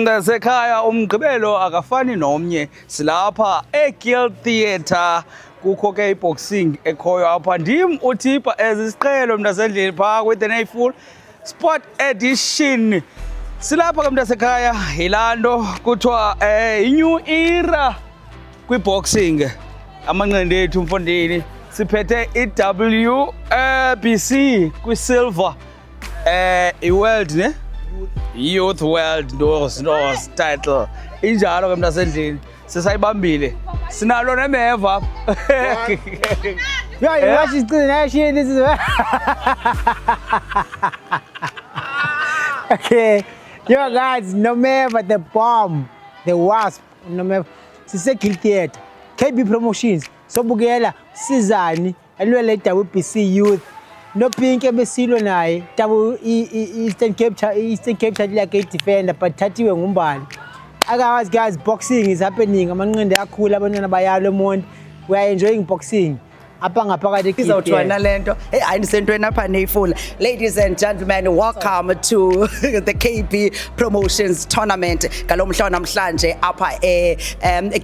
Mntasekhaya umgqibelo akafani nomnye silapha eGill Theatre kukho ke iboxing ekhoyo apha ndim uTipa ezisiqhelo mntasendlini phaa with a full sport edition silapha ke mntasekhaya yilanto kuthiwa i-new era kwiboxing amanqindi ethu mfondini siphethe i-WBC kwi-silver i-world ne Youth World Ndos title injalo ke mntasendlini sisayibambile sinalo nemeva Watch this this is okay. Yo guys, Nomeva the bomb, the wasp, Nomeva. Gill Theatre, KB Promotions, Sobugela, Sizani, alwele WBC Youth. No pink ebesilo naye Eastern Cape like defender but thathiwe ngumbali. Otherwise guys, boxing is happening. Amanqindi akhulu abantwana bayalo eMonti. We are enjoying boxing. Apha ngaphakathi izawuthwana lento ayisentweni apha neyifula. Ladies and gentlemen, welcome to the KB Promotions tournament ngalomhla namhlanje apha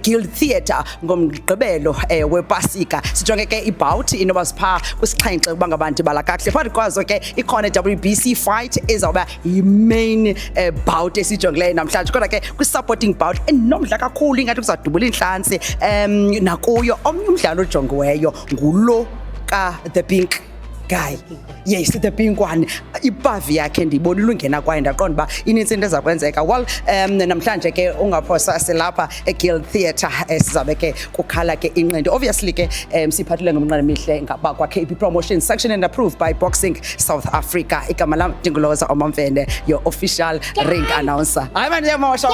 Gill Theatre ngomgqibelo wePasika. Sijonge ke ibout inoba sipha kwisixhenxe kuba ngabantu balakahle. Phakathi kwazo ke ikhona WBC fight ezawuba yi-main bout esijongileyo namhlanje. Kodwa ke kwi-supporting bout enomdla kakhulu ingathi kuzadubula inhlansi nakuyo omnye umdlalo ojongiweyo ngulo ka the pink guy. Yes, the pink one. Ipavi yakhe ndibonile ungena kwaye ndaqonda ba inintsi into ezakwenzeka. Well, namhlanje ke ungaphosa silapha eGill Theatre sizabe ke kukhala ke inqindi. Obviously ke siphathile ngomnqane emihle ngaba kwa KB Promotions section and approved by Boxing South Africa. Igama lam Dingoloza Omamfene, your official ring announcer. Hayi manje yamosha.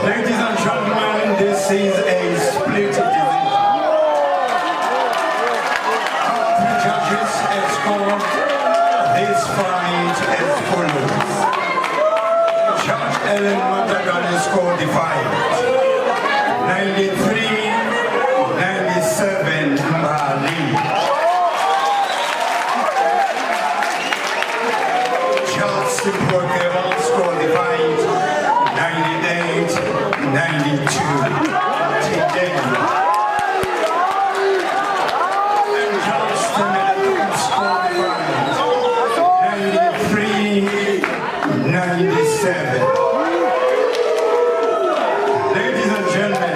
Ladies and gentlemen, this is a split decision. The judges have scored this fight as follows. Judge Ellen Matagali scored the fight 93-97 Mali. Judge Siporkero scored the fight 98-92 today. And Johnston scored the fight 93-97. Ladies and gentlemen,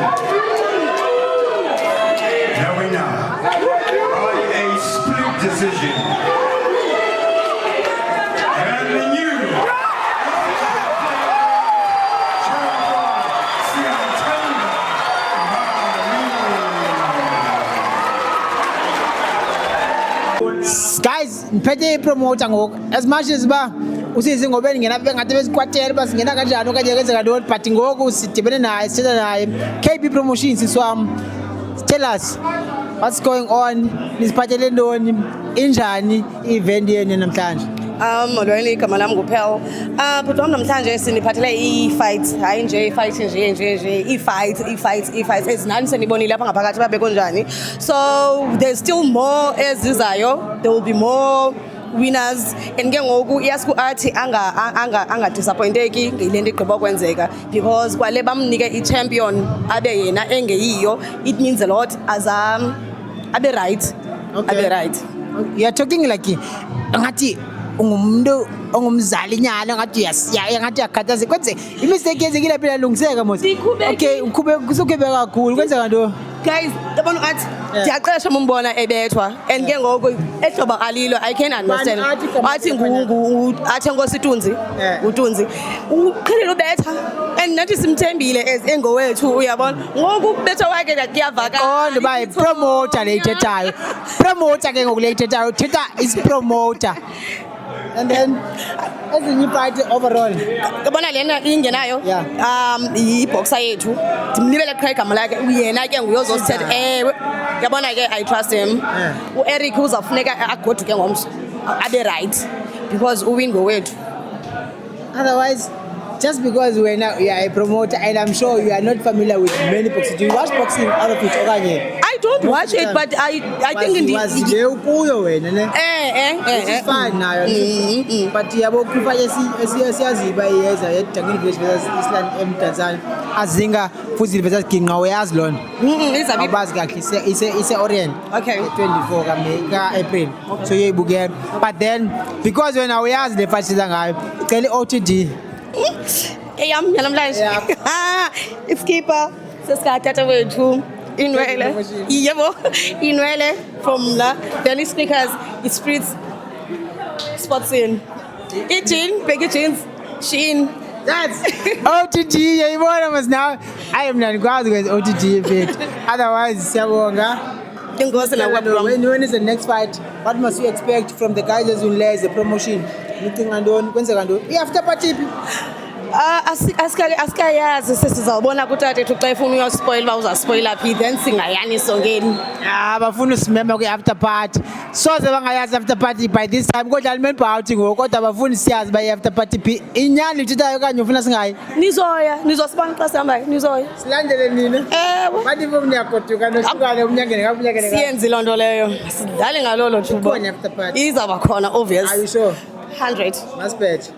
the winner by a split decision. And the new guys, mphethe promoter ngoku. As much as ba usizi ngobe ngena ngathi besikwatela basingena kanjani okanye kwenzeka ntoni but ngoku sidibene naye sithetha naye KB Promotions iswam. Tell us what's going on, nisiphathele ntoni, injani i-event yenu namhlanje? Molweni igama lam nguPearl. But namhlanje siniphathele i-fights, hayi nje i-fight nje i-fights ezinani senibonile apha ngaphakathi babe konjani. So there's still more ezizayo, there will be more winners and ke ngoku iyasku athi anga disappointeki ngilento igqiba kwenzeka because kwale bamnike i-champion abe yena engeyiyo, it means a lot as abe right. Okay. Abe right. You are talking like ngathi ungumuntu ongumzali nyana ngathi uyasiya ngathi uyakhathaza kwenze imistake yenzekile phela lungiseka mos okay kusukhube kakhulu kwenzeka ntoni Guys, yabona ngathi ndiyaqesha umbona ebethwa and ke ngoku ehloba alilo I can understand. Athi athi Nkosi Tunzi, uTunzi. Uqhelile ubetha and nathi simthembile as engowethu uyabona. Ngoku ubetha wakhe kuyavakala. Qonde bayi promoter le ithethayo. Promoter ke ngoku le ithethayo. Thetha is promoter. And then ezinye iparty overall Yabona lena ingenayo iboxer yethu ndimlibele qha igama lakhe uyena ke nguyozosithetha ewe yabona ke I trust him uEric uzafuneka agoduke ngomso abe right because uwin ngowethu otherwise just because you are a promoter and I'm sure you are not familiar with many boxing. Do you watch boxing out of it okanye? I don't watch it but I think in the ukuyo wena ne it's fine nayo but yabo kufanele siyaziba iyeza yedangini village versus Island M Tanzania azinga futhi versus Ginqa uyazi lona abazi kahle ise Orient okay 24 ka April so yeyibukela but then because when uyazi le fight ngayo cela OTD eyam namhlanje iskipper sesikathatha wethu Inwele yebo Inwele from la then speakers Spritz Sports in Jean Peggy Jeans Shein that's OTG yayibona mas now I am not kwazi with OTG bit otherwise siyabonga ingozi la when is the next fight what must we expect from the guys as in the promotion looking andoni kwenzeka ntoni after party asikayazi sesizawubona kutate ethi xa efuna uyospoil ba uzaspoila phi then singayani songeni bafuna usimema kwi-after party soze bangayazi after party by this time kodwa alimembhawuthi ngoku kodwa bafuni siyazi ba i-after party phi inyani lithethayo okanye ufuna singayi nizosibana xa sihambayo nizoya silandele nina ewe bathi fo niyagoduka nohlukane umnyangene kabunyangene siyenzi loo nto leyo sidlale ngalolo thubo after party izawuba khona obvious are you sure 100 masiphethe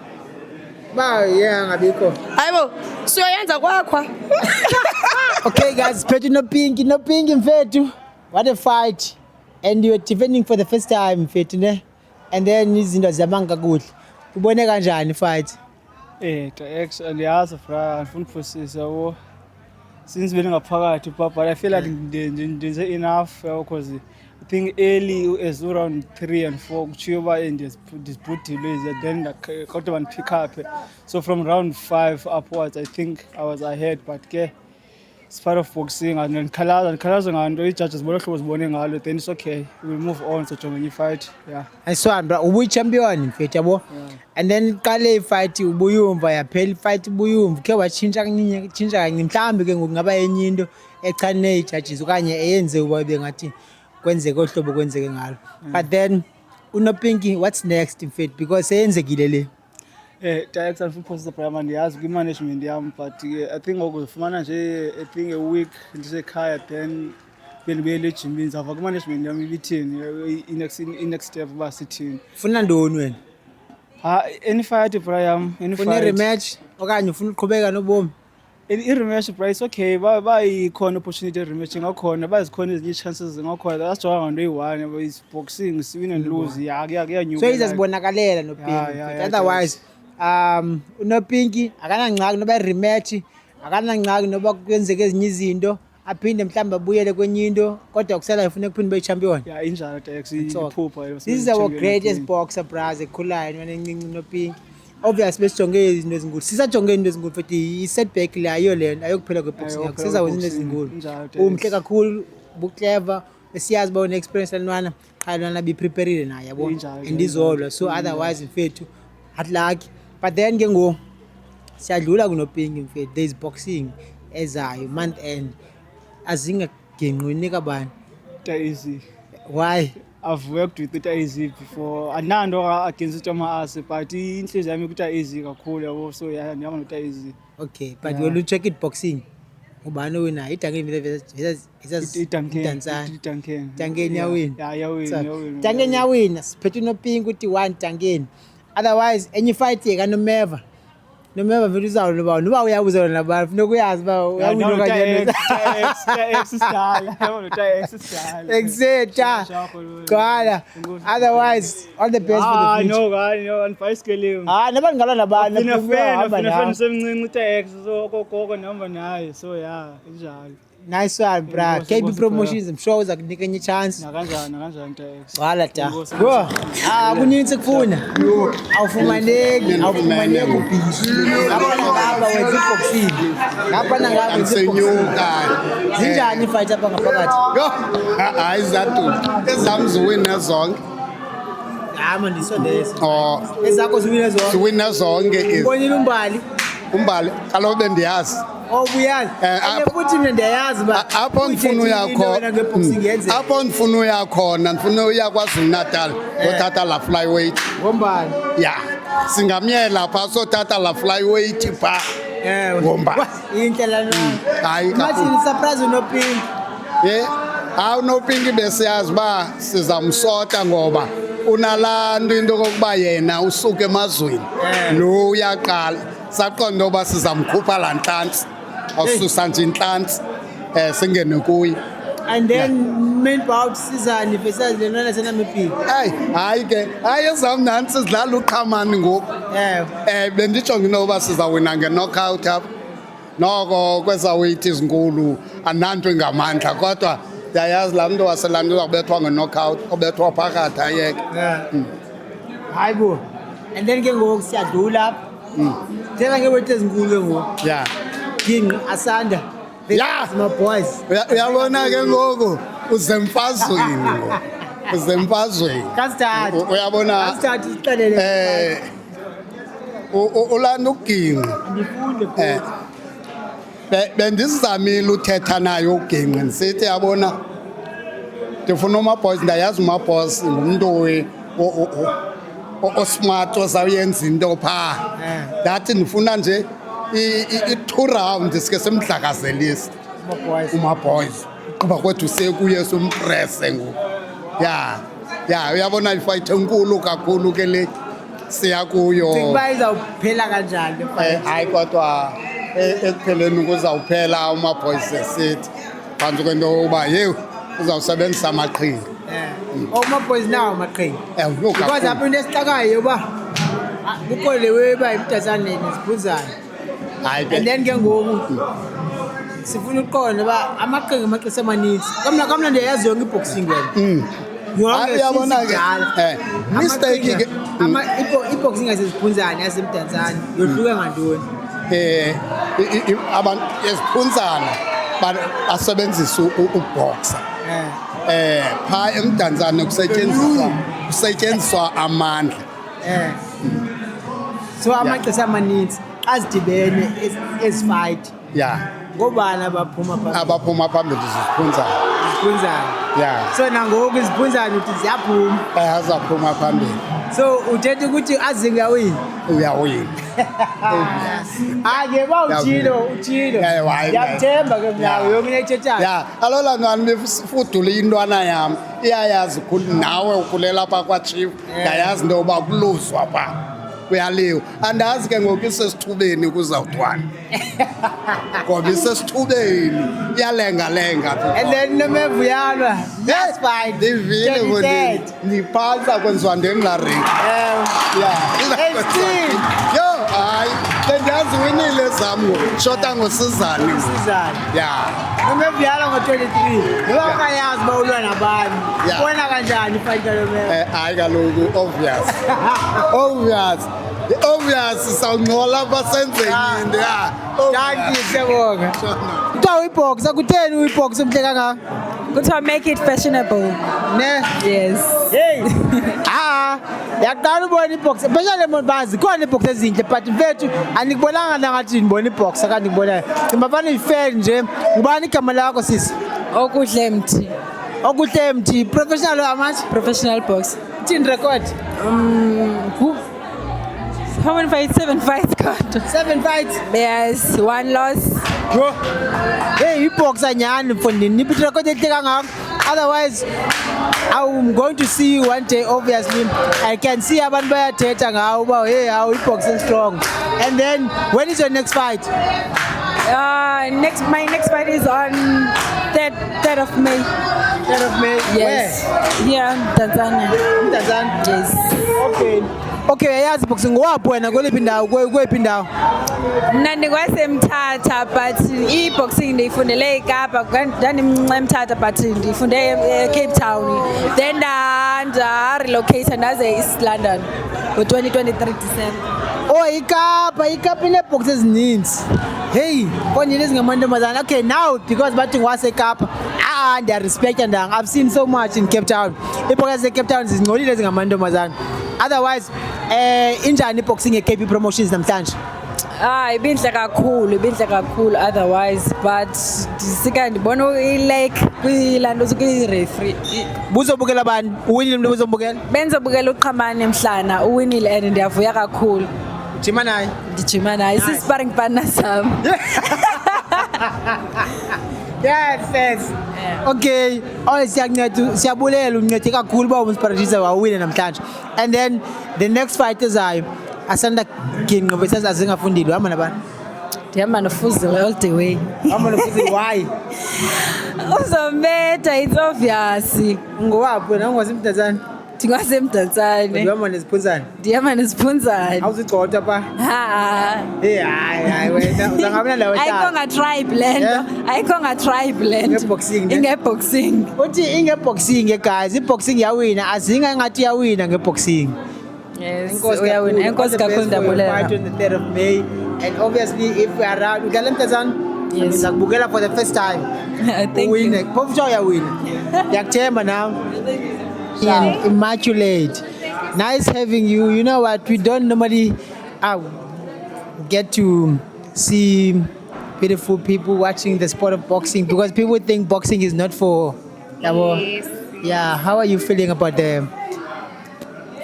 ba ngabikho hayibo siyoyenza kwakhwa okay guys phethe no pinki mfethu what a fight and you are defending for the first time mfethu ne and then izinto ziyamanga kakuhle ubone kanjani fight X andiyazi fra andifuna uphosisa wo since bengaphakathi but I feel like ndenze enough because I think early as around 3 and 4 kuchiyo ba ndizibhudile then kodwa pick up so from round 5 upwards I think I was ahead but ke it's part of boxing and ndikhalaza nganto ii-judges bona hlobo zibone ngalo then it's okay we'll move on so jonga i-fight ayiswani bra ubuyi-champion mfethu yabo and then qale ifight ubuyumva yaphela ifight ubuyumva khe watshintsha kanye mhlawumbi ke ngoku ngaba enye into echane ii-judges okanye eyenze uba bengathi kwenzeke ohlobo kwenzeke ngalo but then uNopinki what's next mfethu because seyenzekile le Director andifuna uphosisa Brian ndiyazi kwi-management yam but I think ngokuzifumana nje I think a week ndisekhaya then bendibuyele ejimini ndizawuva kwi-management yam ibithini i-next step uba sithini ufuna ntoni wena any fight Brian ufuna i-rematch okanye ufuna uqhubeka nobomi i-rematch price okay bayikhona opportunity rematch ngakhona bazikhona ezinye chances ngakhona asijonga nganto eyi-1 is boxing win and lose kuyanyuka so izazibonakalela noPinki otherwise uNopinki akanangxaki noba i-rematch akanangxaki noba kwenzeke ezinye izinto aphinde mhlawumbe abuyele kwenye into kodwa kusela ifuna kuphinde be-champion injalo iphupha this is our greatest boxer bras ekhulayo intwana encinci uNopinki obviously besijonge izinto ezinkulu sisajonge izinto ezinkulu futhi i-setback le ayiyo lento ayokuphela kweboxing yakho sizawenza into ezinkulu umhle kakhulu buclever besiyazi uba une-experience lantwana qha lantwana bipreparile naye yabo and izolwa so otherwise mfethu hard luck but then ke ngoku siyadlula kuNopinki mfethu there is boxing ezayo month end azingagenqweni kabani easy why I've worked with easy before andinanto against ama-asi but inhliziyo yami kuta easy kakhulu yabo so ndihamba nota easy okay but when you check it boxing ubani owinayo Tankeni yawina Tankeni yawina siphethe uNopinki uthi 1 Tankeni otherwise enye fight yekaNomeva noma vele uzawuloba noba uyabuza wena nabantu funeka uyazi uba uyawina okanye X sidala. Yabona X sidala. exeta gcwala otherwise all the best for the future no, anibhayisikele. noba ngalwa nabantu Fina semncinci X so gogo nihamba naye. So yeah, injalo. nice one bra KB Promotions I'm sure uza kunika enye chance Nakanjani X. gcwala ta go kuninzi kufuna awufumaneki ubhizi ngapha wenza iboxing ngapha nangapha wenza iboxing zinjani ifight apha ngaphakathi Yo, hayi zathu. Ezam ziwina zonke. man ndisondeza Oh, ezakho ziwina zonke ziwina zonke. ubonile umbali Umbali kaloku bendiyazi. obuyazi futhi mina ndiyayazi uba Apho ndifuna uya wena ngeboxing yenzeka Apho ndifuna uya khona, ndifuna uya KwaZulu Natal ngothatha la flyweight. ngombani Ya. Singamyela pha sothatha la flyweight pha. Ngombani. indlela nami Hayi mathini surprise unopinki Hawu noPinki besiyazi ba sizamsota ngoba unalanto into kokuba yena usuke emazweni lo uyaqala saqonda uba sizamkhupha la nhlansi awususa nje inhlansi singene kuyi and then main bout sizani versus lenona senamepinki hayi ke ezam nansi sidlala uqhamani ngoku bendijonge into yoba sizawina nge-knockout apha noko kweza weight izinkulu ananto ingamandla kodwa ndiyayazi laa mntu waselanto uzawubethwa nge-knockout obethwa phakathi ayeke hayi bo and then ke ngoku siyadlula apha thetha ngeweight ezinkulu ke ngoku ya ginqi asanda Ya. my boys uyabona ke ngoku uzemfazweni ngoku uzemfazweni kasithathe uyabona kasithathe sixelele ulanda uginqi ndifunde bendizamile uthetha naye uginqi ndisithi yabona ndifuna umaboys ndayazi umaboys ngumntu osmart ozawuyenza into phaa ndathi ndifuna nje i-2 round sike simdlakazelise umaboys kuba kwethu sekuye simprese ngoku ya uyabona ifight enkulu kakhulu ke le siya kuyo uba izawuphela kanjani hayi kodwa ekupheleni kuzawuphela umaboys esithi phantsi kwento yokuba yewu uzawusebenzisa amaqhinga omaboys nawo amaqhinga because kakhulu. apha into esixakayo uba kukho le weba imntazane nesibhuzane Hayi and ke then ke ngoku sifuna uqonda uba amaqhinga amaxesha amaninzi kamna ndiyayazi yonke i-boxing wena Hayi, uyabona ke, mistake ke, i-boxing yasezibhunzane yasemdantsane yohluke ngantoni abantu esiphunzana basebenzisa ubhoxa phaa emdantsane kusetyenziswa amandla so amaxesha amaninzi azidibene ezifight ya ngobani abaphuma abaphuma phambili ziziphunzana izibhunzane ya so nangoku izibhunzane uthi ziyaphuma azaphuma phambili so uthetha ukuthi azingawini uyawina ake ba utshilo ndiyakuthemba ke mnawe yonke into ethethayo ya alola ntwana befudule intwana yam iyayazi nawe ukhulela phaa kwachief ndayazi into yoba kuluzwa phaa kuyaliwa andazi ke ngoku isesithubeni kuzawuthwana ngoba isesithubeni iyalengalenga and then nomevuyalwa last fight ndivile ndiphantsa kwenziwa ndenglaringi yo hayi bendiyazi winile zam ngoku shota ngosizani ya nomevuyalwa ngo-23 noba kayazi uba ulwa nabani ubona kanjani ifight kalomeva hayi kaloku obvious sawungcola basenze into ya kanti siyabonga kuthiwa uyibhoxa kutheni uyibhoxa umhle kangaka Kuthiwa make it fashionable. ne Yes. hey yaqala ubona ibhox especially bazi khona ibhox ezinhle but mfethu anikubonanga nangathi ngibona ibhox kanti ngibona ngibafana ifair nje ngubani igama lakho sisi Okuhle mthi. okuhle mthi professional amathi Professional box. tin record How many fights? 7 fights got. 7 fights Yes, 1 loss. hey ibhox anyani mfondini niphi record ehle kangaka Otherwise, I'm going to see you one day, obviously. I can see abantu bayathetha ngawo uba hey how boxing strong. And then when is your next fight? My next fight is on 3rd of May. 3rd of May. Yes. Here in Tanzania. Where? Tanzania. Yes. Okay. Okay, yazi boxing wapi wena kweliphi ndawo kweliphi ndawo? Mna ndikwasemthatha but i-boxing ndiyifundele eKapa ndandimncinci eMthatha but ndifunde eCape Town. Then ndarelocate ndaze East London ngo-2023 December. Oh, iKapa inee-box ezininzi. Hey, konye ezingamantombazana. Okay, now because bathi ngwaseKapa. Ndiyarespecta ndanga. I've seen so much in Cape Town. Iibhox zaseCape Town zingcolile ezingamantombazana. Otherwise, injani i-boxing eKP Promotions namhlanje? Ibintle kakhulu otherwise but ndisika ndibona ilike kwilanto kwi-referee. Buzobukela bani? Uwinile umuntu uzombukela? Benzobukela uQhamane Mhlana uwinile and ndiyavuya kakhulu. Jima naye? Ndijima naye sisparring partner sam. Yes. Okay. Siyabulela uncede kakhulu uba umsparatisa wawina namhlanje. And then the next fight ezayo asanda ginqo bese azingafundile uhamba nabani? Ndihamba noFuzile all the way. Uhamba noFuzile why? Uzombetha it's obvious. Ngowaphi wena ungasemtanzania? Ndingasemdantsane. Uhamba nesiphunzane? Ndihamba nesiphunzane. Awuzigcotha pa? Hayi wena uzangabona lawo ta. Ayikhonga tribe lento. Ayikhonga tribe lento. Ngeboxing. Ingeboxing. Uthi ingeboxing guys, iboxing yawina azinga ngathi yawina ngeboxing. Yes, uyawina. Enkosi kakhulu ndabulela. Fight on the 3rd of May and obviously if we are around udlala eMtazana. Yes. Ngizakubukela for the first time. Thank you. Phofu uyawina. Ndiyakuthemba now. And immaculate. Nice having you. You know what? We don't normally get to see beautiful people watching the sport of boxing because people think boxing is not for. Yes. Yeah. How are you feeling about the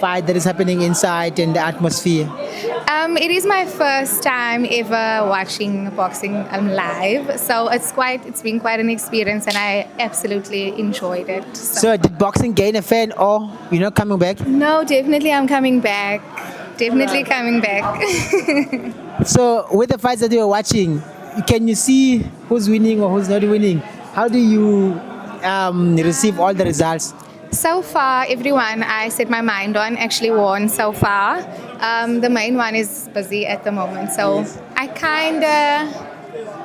fight that is happening inside and the atmosphere? It is my first time ever watching boxing live, so it's been quite an experience, and I absolutely enjoyed it. So did boxing gain a fan, or you're not coming back? No, definitely I'm coming back. Definitely coming back. So with the fights that you're watching, can you see who's winning or who's not winning? How do you receive all the results? So far, everyone I set my mind on actually won so far. The main one is busy at the moment, so yes.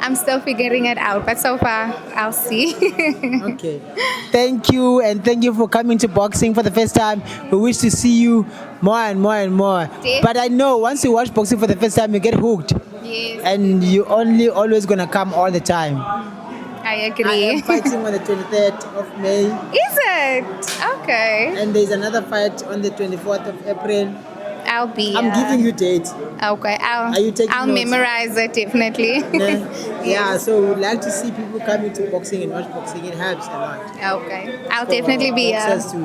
I'm still figuring it out, but so far, I'll see. Okay. Thank you, and thank you for coming to boxing for the first time. We wish to see you more and more and more. But I know once you watch boxing for the first time, you get hooked. Yes. And you always gonna come all the time. I I agree. am fighting on the 23rd of May. Is it? Okay. And there's another fight on the 24th of April. I'll be. I'm giving you dates. Okay. Are you taking I'll notes? memorize it definitely. Yeah, so we'd like to see people coming to boxing and watch boxing. It helps a lot. Okay. I'll definitely be. Access to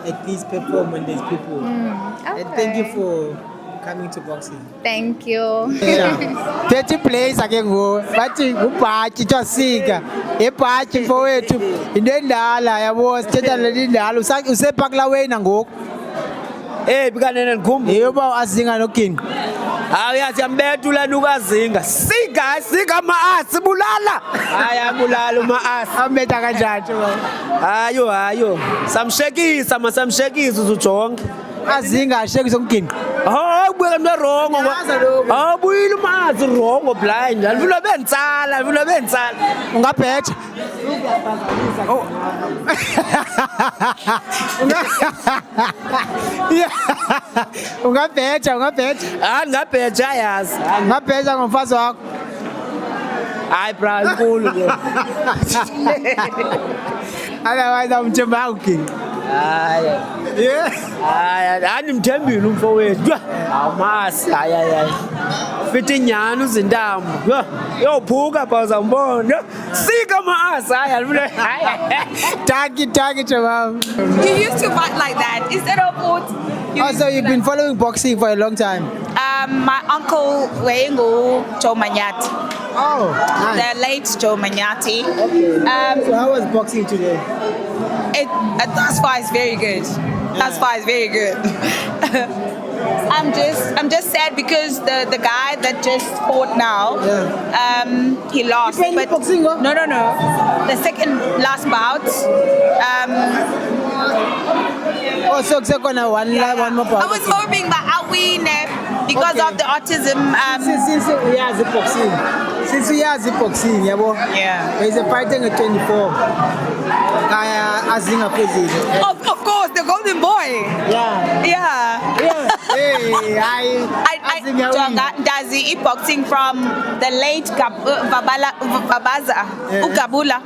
at least perform when there's people. And thank you for coming to boxing. Thank you. Yeah. 30 plays ake ngo bathi ubhaji twasika ebhaji mfowethu into endala yabo sithetha lendala usepakla wena ngoku Bikanene ndikhumbuza. yeyoba azinga noginqo Uyathi ambethula nukazinga. Sika ama-asi bulala. Hayi abulala uma-asi. ambetha kanjani Hayo. Samshekisa uzujonge. azinga ashekise umginqo Kubuye mlerongo. Buyile uma-asi rongo blind. Alifuna benzala. ungabhetha ungabhetha Ngingabheja ayazi. ungabhetha ngomfazi wakho Hayi bra inkulu nje. otherwise awumthembanga uginqo Hayi andimthembile umfowethu. Awumasi hayi. fithi nyani uzintambo. Yophuka pha uzambona. Sika ama-asa hayi alivule. Taki, Chabam. You used to fight like that. Is that a foot? Also, you've been following boxing for a long time. My uncle Wengu Joe Manyati. Oh, nice. The late Joe Manyati. So how was boxing today? Thus far it's very good. Thus far it's very good. I'm just sad because the guy that just fought now, he lost. You played boxing, huh? No. The second last bout. So one more bout. I was hoping that I'll win because of the autism. Since we are the boxing, Yeah. He's a fighting at 24. Of course, the golden boy. Yeah. Hey, does he boxing from the late Babaza Ugabula?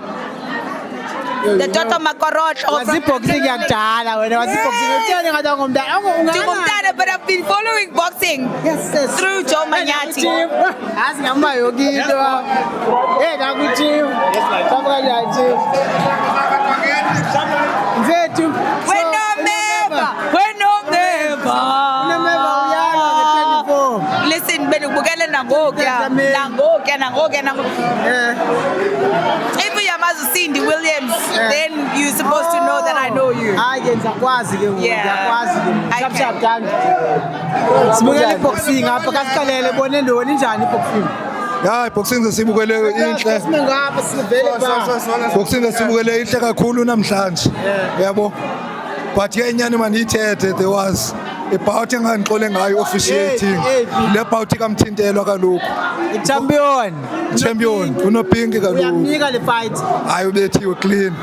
The daughter Makorot. Was he boxing yakudala wena? Was he boxing? But I've been following boxing through Joe Manyati. Listen, benibukele nangokuya. If you are Cindy Williams, then you're supposed to know that I know you. Yeah, boxing sesibukele inhle. Boxing sesibukele inhle kakhulu namhlanje. Yabo. But yenyani man ithethe there was a bout engangixole ngayo officiating. Le bout kamthintelwa kaloku. Champion unopinki kaloku. Uyamnika le fight. Hayi ubethiwe clean.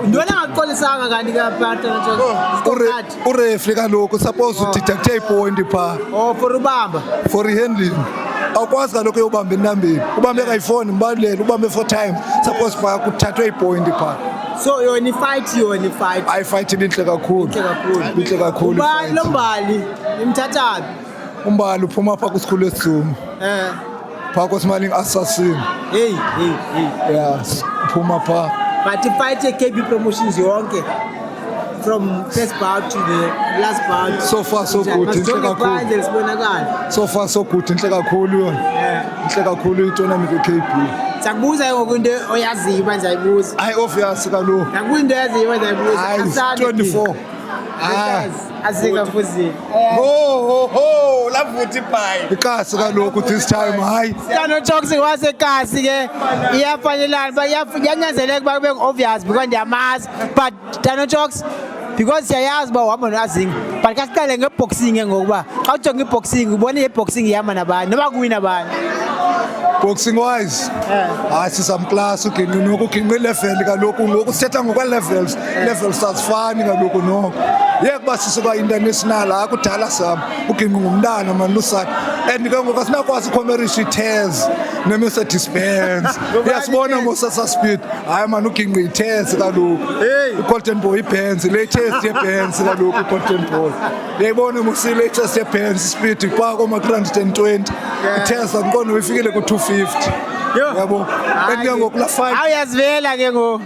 Ndona ngaxolisanga kanti ka partner Ureferee kaloku suppose udeduct point pha. Oh for ubamba. For handling. Awukwazi kaloku uyobamba entambeni. Ubambe kayifoni mbalele ubambe for time. Suppose pha kuthathwe ipoint pha. So yoni fight. I fight inhle kakhulu. Inhle kakhulu. Ubani lo Mbali imthathapi? Umbali uphuma pha kusikhulu esiZuma. Pha kosimaling assassin. Hey. Yes, uphuma pha. But the fight KB Promotions yonke from first bout to the last bout. So far so good. Inhle kakhulu. So far so good. Inhle kakhulu yona. Inhle kakhulu itournament eKB. Sakubuza ngokunto oyaziyo manje ayibuza. Hayi obvious kaloku. Nakunto oyaziyo manje ayibuza. 24. Asika futhi. Ho, lavuthi phayi. Ikasi kaloku this time hayi. Tano Jokes wasekasi ke iyafanelana but iyanyanzeleka ba kube obvious because ndiyamazi but Tano Jokes because siyayazi ba uhamba noAzinga but kasiqale ngeboxing ngokuba xa ujonga iboxing ubona iboxing ihamba nabani noma kuwina nabani. Boxing wise sisamclass uginqi noko uginqi level kaloku ngoku setha ngokwa levels asifani kaloku noko yekuba sisuka international akudala sam uginqi ngumntana man lusana and ke ngoku asinakwazi ukhomerisha itears neMercedes Benz uyasibona ngosasa speed hayi man uginqi itears kaloku iGolden Boy iBenz latest yeBenz kaloku iGolden Boy uyayibona musi latest yeBenz speed pha koma 320 itears angikona uyifikile ku 250 yabo enike ngokula fight awuyazivela ke ngo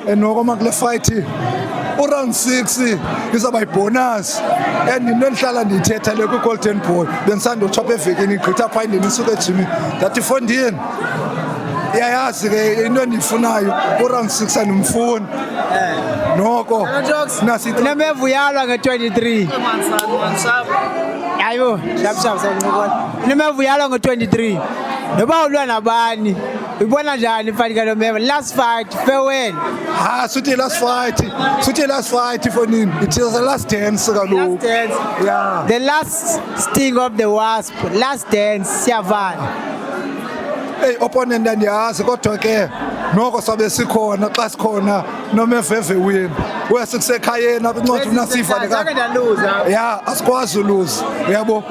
enoko makule fight round 6 izaba ibonus and into enhlala ndithetha le ku Golden Boy bensando chop evekini igqitha pha indeni isuke ejimi that ifondini iyayazi ke into endifunayo round 6 andimfuni noko nasithi nemevuyalwa nge23 ayo sharp nemevuyalwa nge23 noba ulwa nabani ubona njani fight kaNomeva last fight farewell suthi last fight for nini it is the last dance kaloku yeah the last sting of the wasp last dance siyavala opponent andiyazi kodwa ke noko sabe sikhona xa sikhona Nomeva win uyasikusekhayena kwincwadi unasifa yeah asikwazi lose uyabo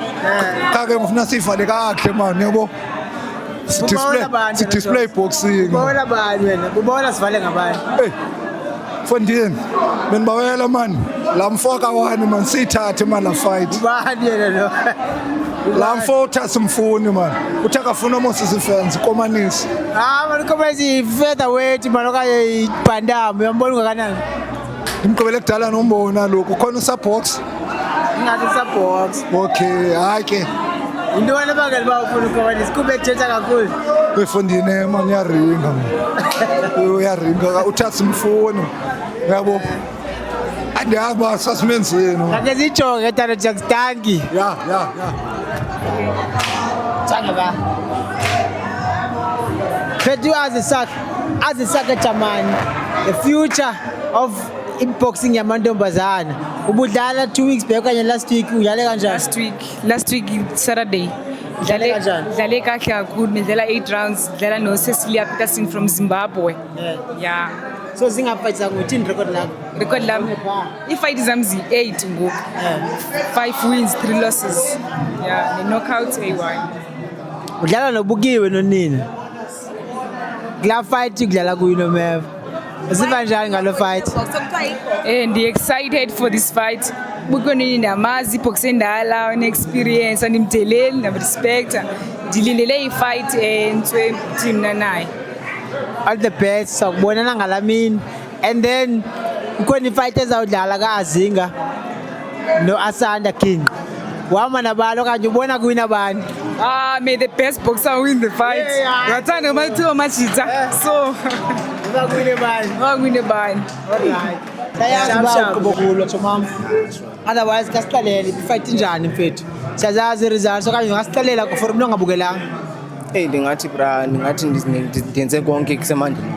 kake ngifuna sifale kahle man yabo display boxing ubona bani wena ubona sivale ngabani Fondini benibawela man la mfoka wani man sithathe man la fight bani yena lo laa mfo uthi simfuni mani uthi akafuna Moses fans komanisi mani komanisi featherweight mani okanye ibhandam uyambona ungakanani ndimgqibele kudala nombona lokhu ukhona usabox ngathi sabox okay hayi ke into wena bangela ba ufuna ukomanisi kube ethetha kakhulu befundine mani uyaringa uyaringa uthi simfuni yabo Adiaba sasmenzeni. Akazijonge tata Jack Stanky. Yeah. Tsanga. But you as a sucker German, the future of boxing yamantombazana. Ubudlala 2 weeks back kanye last week udlale kanjani? Last week Saturday. Dlale kahle kakhulu ngidlala 8 rounds, dlala no Cecilia Peterson from Zimbabwe. Yeah. So zingafight zakuthini record lakho? Record lami. Ifight zami 8 ngoku. 5 wins, 3 losses. Yeah, the knockout A1. Udlala nobukiwe nonini. Kula fight udlala kuyo noMev. Usiva njani ngalo fight? And excited for this fight. Bukonini namazi boxing ndala, an experience and imdeleli na respect. Dililele ifight ntwe team naye. All the best sakubonana ngalamini and then ukhona ifight ezawudlala kaAzinga no Asanda King wama nabalo kanje ubona kuwina bani may the best boxer win the fight ngathanda amathuba amashitha so bakuwine bani alright sayazi ukubokulo chomam otherwise kasiqalele ifight injani mfethu siyazazi results okanye ngasiqalela for umuntu ongabukelanga ndingathi bra ndingathi ndenze konke kusemandleni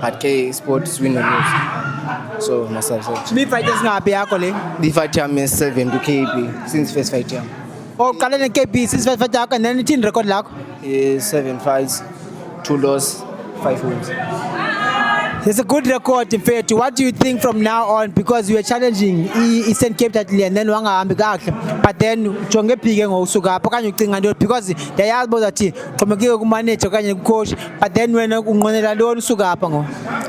but ke sports win or lose so myself fight esingaphi yakho le fight yami 7 ku KB since first fight yami qale ne KB since first fight yakho and then ithini record lakho 7 fights 2 losses 5 wins. It's a good record in fact. What do you think from now on, because you are challenging Eastern Cape Title and then wangahambi kahle but then jonge phike ngosuka apho kanye ucinga ntoni because yayazi bo zathi xhomekeke ku manager kanye ku coach but then wena unqonela ntoni usuka apha ngo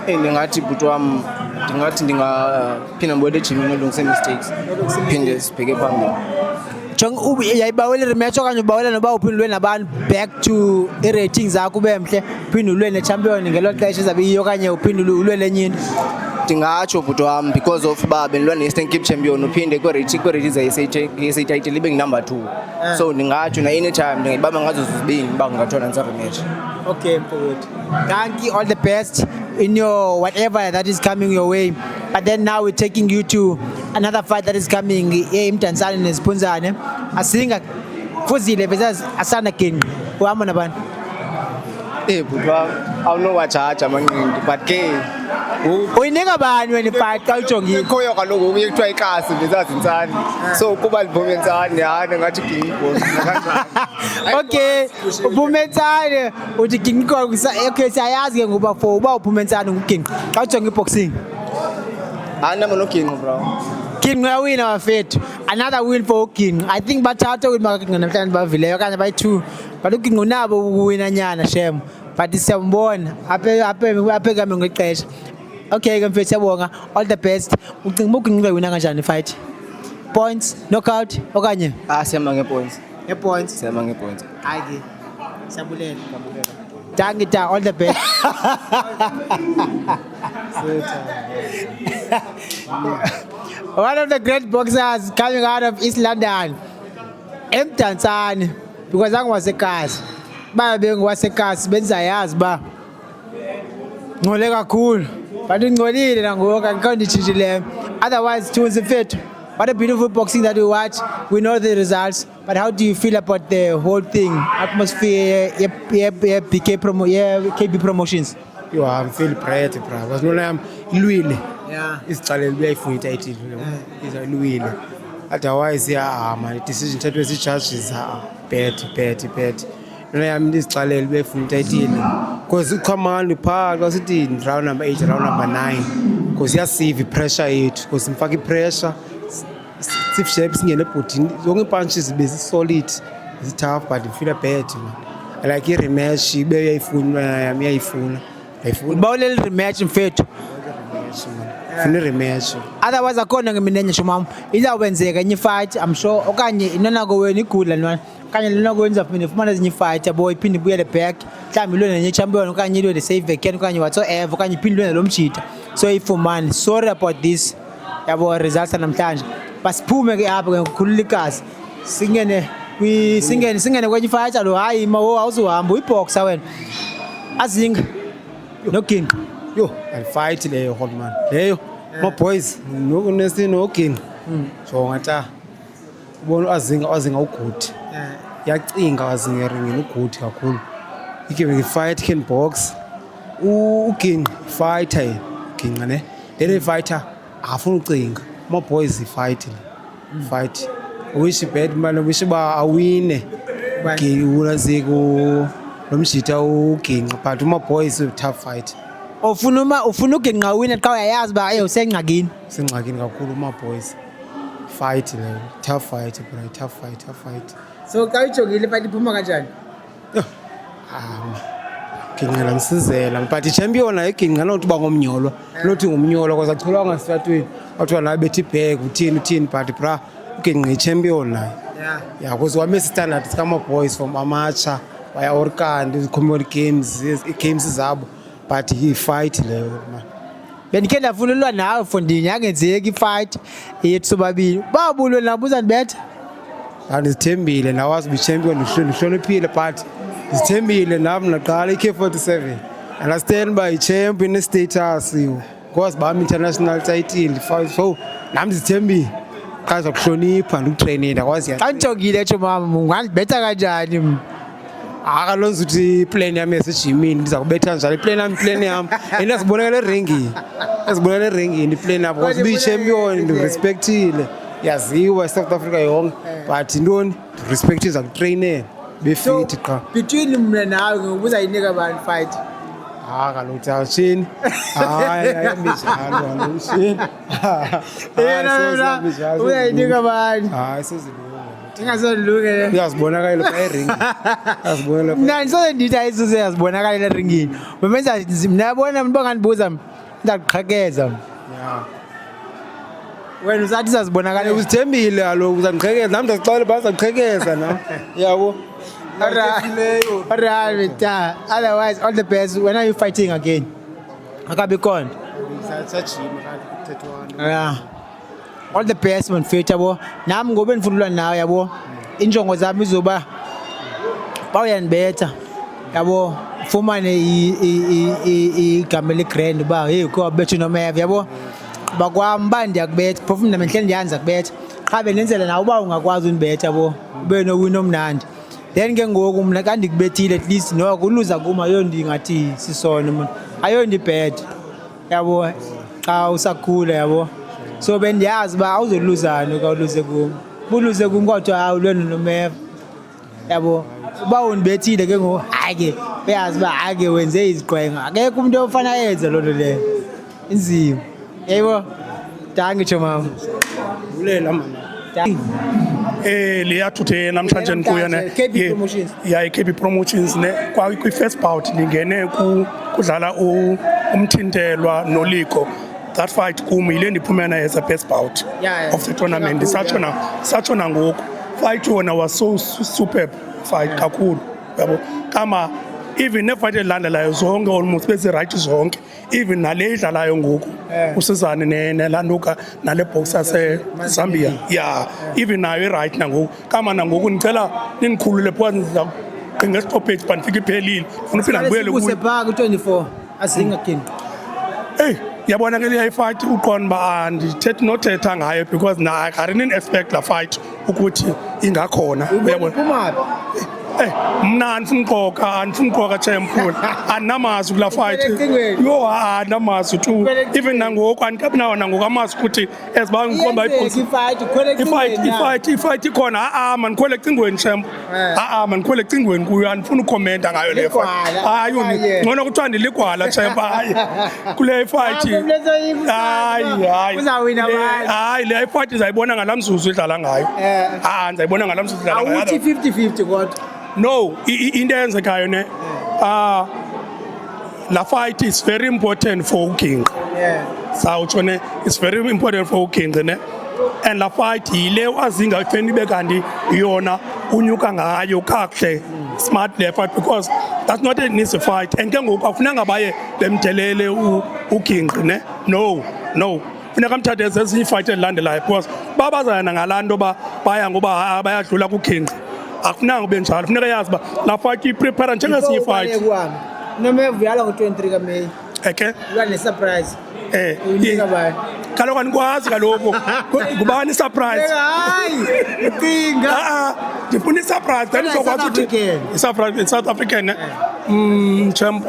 ndingathi bhuti wami ndingathi ndingaphinda mbuyele ejimini nolungise mistakes phinde sibheke phambili Jong yayibawela rematch okanye ubawela noba uphindulwe nabantu back to i-ratings zakho bemhle uphindulwe ne-champion ngelo xesha zabiyo okanye uphindulwe lenye into ndingatsho bhuti wami because of uba benilwa ne-Eastern Cape champion uphinde kwi-ratings za-SA title ibe number 2 so ndingatsho na-anytime ndingayibamba ngazo zozibini uba kungathona nisa-rematch. Okay mfowethu, thank you, all the best in your whatever that is coming your way. But then now we're taking you to another fight that is coming eMdantsane neSiphunzane. Azinga Fuzile versus Asanda King. Uhamba nabani? Bhuti wami awunowajaja manqindi but ke uyinika bani wena fight xa ujongile khoyo kaloku kuye kuthiwa ikasi ngezazintsane so kuba livumentsane hayi ngathi King okay uvumentsane uthi King okay siyayazi ke ngoba for uba uvumentsane nguKing xa ujonga iboxing nama no King bro King uyawina wafethu another win for King. I think bathatha win maka King namhlanje bavileyo kanye bayi2 but uKing unabo ukuwina nyana shem but siyambona aphe kami ngexesha. Okay ke mfethu siyabonga, all the best. Ucinga uKing uyawina kanjani fight? Points, knockout okanye? Siyama ngepoints. Ngepoints. Siyama ngepoints. Hayi ke. Siyabulela. Thank you, all the best. One of the great boxers coming out of East London, eMdantsane, because angiwaseKasi. Ba bengiwaseKasi benzayazi ba. Ngole kakhulu. But ngolile nangoku akanditshintshile. Otherwise Tunzi mfethu. What a beautiful boxing that we watch. We know the results, but how do you feel about the whole thing? Atmosphere, KB Promotions. Yo, I'm feeling proud, bro. Because no I'm Louis. Yeah. It's Charlie Louis for it. It's Louis. Otherwise, yeah, my decision to the judges are bad. No I'm this Charlie Louis for it. Because come on, we park. Because it in round number 8, round number 9. Because you see the pressure it. Because in fact pressure. Stiff shapes ngene putin. Zonke punches be solid. It's tough, but you feel bad, man. I like rematch. Ibe uyayifuna, yami uyayifuna. Bawulela rematch mfethu. funa rematch. Otherwise akhona ngemina ngisho mama izawenzeka enye fight I'm sure okanye inona kowena igula nwana kanye lona kwenza phinde ufumana ezinye fight yabo iphinde ibuyele back mhlawumbe ilwe nenye champion okanye ilwe the save again okanye whatsoever okanye iphinde ilwe lo mjita so ifumani sorry about this yabo results namhlanje basiphume ke apha ngokukhulula igazi singene kwenye fight lo hayi ma awuzohamba uyiboxa wena azinga noking yo fight leyo Holman leyo my boys no king so ngata ubona azinga ugudi yacinga azinga eringini ugudi kakhulu ikebe fight can box uking fighter king ne le fighter afuna ucinga my boys fight wish bad man wish ba awine ke ulaziko nomshita uking but my boys tough fight ufuna ugenqa wina xa uyayazi ba usengxakini kakhulu my boys fight le tough fight so xa ujongile fight iphuma kanjani ngingela ngisizela but champion ayiginqa nokuthi ba ngomnyolo nothi ngomnyolo kwaze acholwa ngasitratweni wathiwa la bethi bhek uthini but bra uginqa champion naye yeah because wame standards kama boys from amacha waya orkandi community games zabo but he fight leyo man bendikhe ndafuna nawe fondini yangenzeki fight yethu sobabili babulwe nabuza ndibetha andithembile nawazi be champion uhloniphile but ndithembile nami naqala iK47 and I stand by champion status because bami international title so nami ndithembile qaza kuhlonipha ndikutrainela kwazi xa njongile echo mama ungandibetha kanjani akalonza ukuthi plan yami esejimini ndiza kubetha njalo plan yami endazibonakala eringini plan yami because be champion ndirespectile yaziwa South Africa yonke but intoni respectiza kutrainela be fit qha between mina nawe ngokubuza yinika bani fight kaloku awushini ayamijalo awushini yena uyayinika bani sezilunga ingazolunge uyazibonakala pha eringini mna ndisoze ndithi ayisuze yazibonakala eringini bemenza mina yabona mntu ongandibuza ndizakuqhekeza wena usathi sazibonakala uzithembile kaloku uzandiqhekeza nami ndazixela bazakuqhekeza nam yabo otherwise all the best when are you fighting again akabe khona all the best man mfethu yabo nami ngobe ndifundulwa nawe yabo injongo zami izoba bawuyanibetha yabo fumane igama le-grand uba hey ko bethu nomeva yabo bakwami ba ndiyakubetha phofu mna menhle ndiyanza kubetha qha bendenzela nawe uba ungakwazi undibetha yabo ube nowini omnandi then ke ngoku mna xa ndikubethile at least noko uluza kum ayondingathi sisona mna ayondibhetha yabo xa usakhula yabo so bendiyazi uba awuzoluzana ka uluze kum buluze kum kodwa awulwena nomeva yabo uba undibethile ke ngoku hayi ke uyazi uba hayi ke wenze iziqwenga akekho umntu ofana yenze loo nto leyo inzima yebo ngitsho mama bulela mama liyathuthi namhlanje ndikuyo ne iKB Promotions ne kwi-first bout ndingene kudlala umthintelwa noliko that fight kum yile ndiphumena as a best bout of the tournament satshona ngoku fight yona was so superb fight kakhulu yabo kama even nefight elandelayo zonke almost bezirayight zonke even nale idlalayo ngoku usizane nelanduka nale boxer seZambia even nayo iright nangoku kama nangoku ndicela nindikhulule because ndizaqinga stoppage but ndifike iphelile ufuna uphinda ndibuyele kuyo usepaka 24 azinga king yabona ke le fight uqonda ba andithethi nothetha ngayo because I didn't expect la fight ukuthi ingakhona uyabona mna andifuna uqoka champion andinamazwi kula fight yo andinamazwi tu even nangoku andikabi nawo nangoku amazwi ukuthi eziba ngikhomba ifight ikhona mandikhwele ecingweni champ mandikhwele ecingweni kuyo andifuna ukomenta ngayo le fight ngcono kuthiwa ndiligwala champ kule fight hayi le fight izayibona ngala mzuzu idlala ngayo ndizayibona ngala mzuzu idlala ngayo awuthi 50-50 kodwa no into eyenzekayo ne la fight is very important for uGinqa sawutsho ne it's very important for uGingqi ne and la fight yile wazinga ifeni ibe kanti yona unyuka ngayo kakuhle smart le fight because that's not an easy fight and ke ngoku akufunanga baye bemdelele uGingqi ne no funeka amthathe ezinye ifight ezilandelayo because babazana ngalanto baya ngoba bayadlula kuGingqi akufunanga ube njalo funeka yazi ba la fight iprepare njengezinye ifight noma evuyala ngo-23 kaMeyi okay uba ne-surprise uyinika bani kaloku andikwazi kaloku ngubani isurprise hayi ucinga ndifuna isurprise then izokwazi ukuthi isurprise South African champ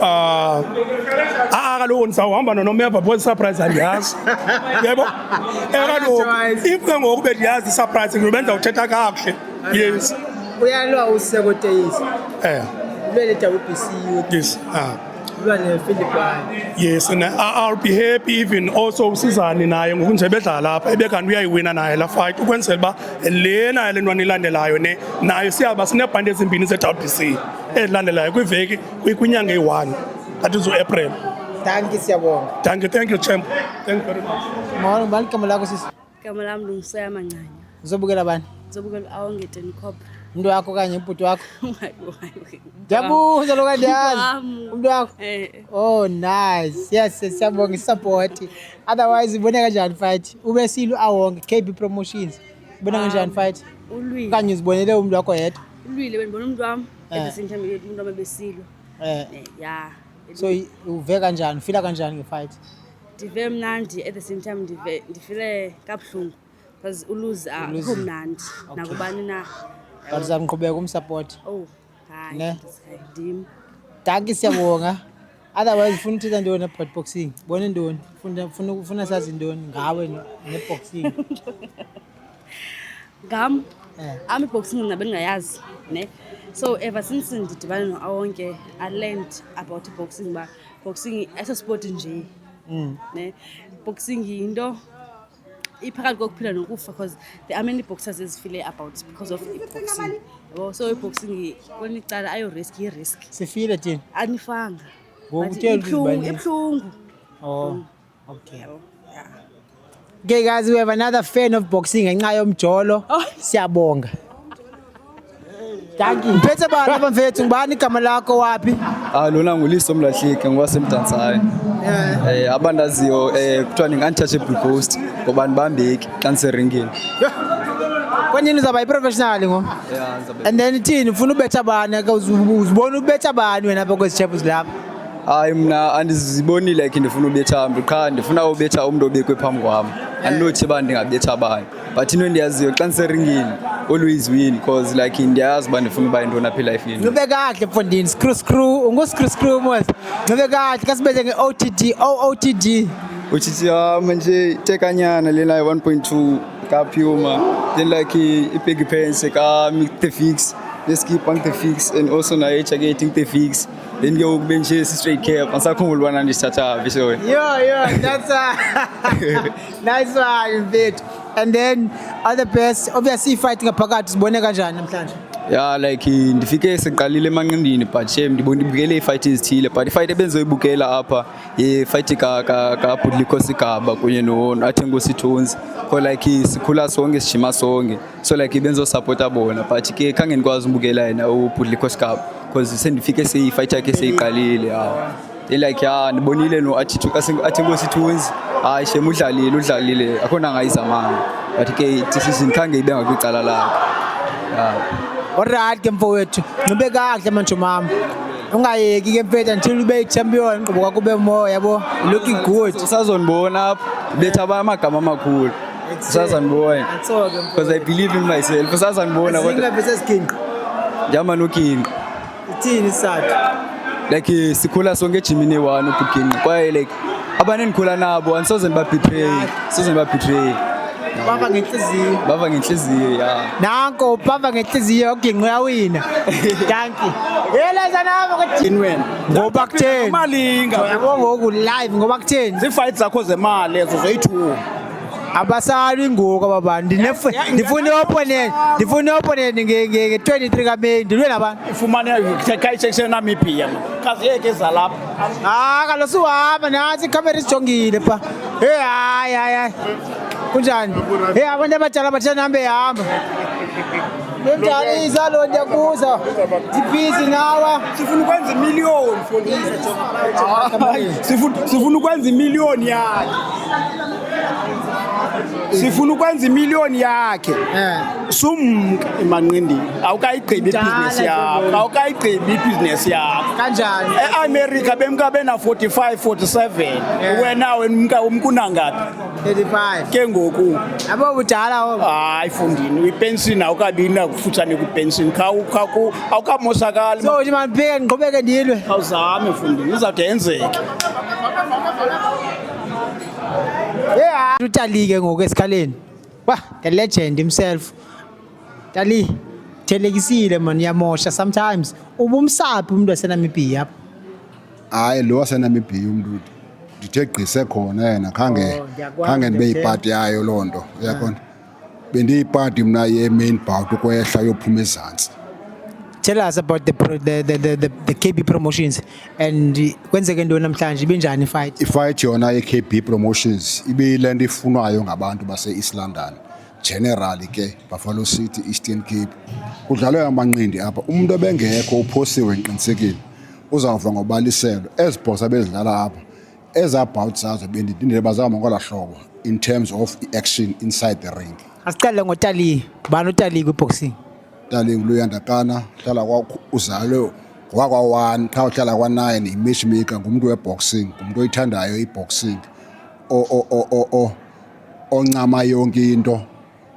kaloku ndizawuhamba noNomeva because isurprise andiyazi yebo kaloku if ke ngoku bendiyazi isurprise ngibenza uthetha kakuhle yes uyalwa useko teyisi ulwele WBC youth yes yes and I'll be happy even also usizani naye ngokunje bedlala lapha ebekanti uyayiwina naye la fight ukwenzela ba lena le ntwana ilandelayo ne nayo siyaba sinebhandi ezimbini ze-WBC ezilandelayo kwiveki kwinyanga eyi-1 that is uApril. Thank you siyabonga. Thank you champ. Thank you very much. Mawona ngibani igama lakho sisi? Igama lami Lungisaya Mancanya. Uzobukela bani? Ngizobukela awongeten cop. Umuntu wakho kanye ubhuti wakho? Jabuza lokho ndiyazi. Umuntu wakho? Oh nice. Yes siyabonga isupport. Otherwise ibone kanjani fight? Ube silu awonke KB Promotions. Ibone kanjani fight? Ulwile. Kanye uzibonele umuntu wakho yedwa? Ulwile benibona umuntu wami. Esinthembe umuntu wami besilwa. Yeah. So uve kanjani? Ufila kanjani ngefight? Ndive mnandi at the same time ndifile kabuhlungu because uluze akho mnandi nakubani na. But uzamqhubeka umsupport. Oh, hayi. Ne? Ndim. Thank you siyabonga. Otherwise ufuna uthetha ndoni about boxing? Bone ndoni? Ufuna sazi ndoni ngawe ne-boxing? Ngam ami boxing nabe ngayazi ne. So ever since ndidibana noAwonke I learned about boxing ba boxing as a sport nje. Ne. Boxing into iphakathi kokuphila nokufa because there are many boxers ezifile about because of boxing. So boxing kweni icala ayo risk Sifile thina anifanga ibhlungu. Oh okay. Okay guys, we have another fan of boxing ngenxa yomjolo. Siyabonga. Thank you. Mphethe bani abamfethu ngibani igama lakho wapi? Lona nguLiso Mlahlike ngwasemdantsane. Abandaziyo kuthiwa untouchable ghost ngoba nibambeki xa niseringini. Kwanini uzaba yiprofessional ngo? And then thini ufuna ubetha bani ke uzibona ubetha bani wena apha kwezi champions lapha? Hayi mina andiziboni like ndifuna ubetha mntu qha ndifuna ubetha umuntu obekwe phambi kwami. Andinothi ba ndingabetha bani. But into endiyaziyo xa niseringini always win because like ndiyazi ba ndifuna uba yintoni apha elifini. Nube kahle mfondini screw ungu-screw mos. Nube kahle kasibethe nge-OTD OOTD. Uchithi manje tekanyana lena 1.2 ka Puma then like ibig pence ka the fix neskipang the fix and also na getting the fix then go bench straight cap asakhumbulwana ndisithatha visho. Yo that's nice one bit. And then other best obviously fighting ngaphakathi sibone kanjani namhlanje? Yeah like ndifike seqalile emanqindini but shame ndibukele ifight ezithile but ifight ebenzoyibukela apha fight ka Budliko Sigaba kunye no Athengosi Thunzi so like sikhula sonke sijima sonke so like benzo supporta bona but ke khange nikwazi ubukela yena uBudliko Sigaba because sendifike seyifight yakhe seyiqalile like ndibonile no Athengosi Thunzi hayi shame udlalile akhona ngayizamanga but ke decision khange ibe ngakwicala lakhe. Alright ke mfowethu nube kahle manje mama ungayeki ke mfethu until ube champion ngoba kube more yabo looking good usazonibona apha betha amagama amakhulu usazonibona because I believe in myself usazonibona kodwa singa versus king jama no king ithini isathu like sikhula sonke ejimini one ubuking kwaye like abanye nikhula nabo andisoze nibabetray bava ngenhliziyo nanko bava ngenhliziyo uGingqi uyawina. Thank you. Yeleza nami kuthini wena ngoba kutheni malinga yabo ngoku live ngoba kutheni ifight zakho zemali lezo zoyi2 Abasali ngoku ababantu. Ndifuna opponent nge-23 kaMeyi. Ndilwe nabantu. Ifumane Kaiser Namibia. Kazi yeke zalapha. Kaloku suhamba nantsi ikhamera isijongile pha. Hayi. Kunjani? Abantu abadala bathanda hambe hamba. Njani izalo ndiyakuza. Ndibhizi nawe. Sifuna ukwenza imiliyoni sifuna ukwenza imiliyoni yakhe. Sifuna ukwenza imiliyoni yakhe. Sumka emanqindini. Awukayigqibi ibhizinesi yakho. Awukayigqibi ibhizinesi yakho. Kanjani? E-America bemka bena 45 47. Wena umkuna ngapi? 35. Ke ngoku. Abo budala ho. Hayi fundini. Ipension awukabina kufutshane kwipension. Awukamosakali. So nje mandibheke ngiqhubeke ndilwe. Awuzame fundini. Izawude yenzeke. Utali ke ngoku esikhaleni. The legend himself. Tali thelekisile man yamosha sometimes. Ubumsaphi umuntu waseNamibia? Hayi lo waseNamibia umuntu ndithe gqise khona yena khange ndibe yipati yayo lonto uyabona. Bendiyipati mna ye-main bout ukwehla yophuma ezantsi. Tell us about the KB Promotions and kwenzeke ntoni namhlanje ibenjani ifight? Ifight yona ye-KB Promotions ibiyile nto ifunwayo ngabantu base-East London. Generally ke Buffalo City, Eastern Cape. Kudlalwe amanqindi apha. Umuntu obengekho uphosiwe ngiqinisekile. Uzawuva ngobaliselo. Ezibhosa abezidlala apha. Ezabout zazo bendidindele bazama ngola hlobo in terms of action inside the ring. Asiqale ngoTali. Bani uTali kwiboxing? Tali nguluyandakana hlala kwa uzalo wakwa1 xa uhlala kwa9 imatchmaker ngumuntu weboxing ngumuntu oyithandayo iboxing oncama yonke into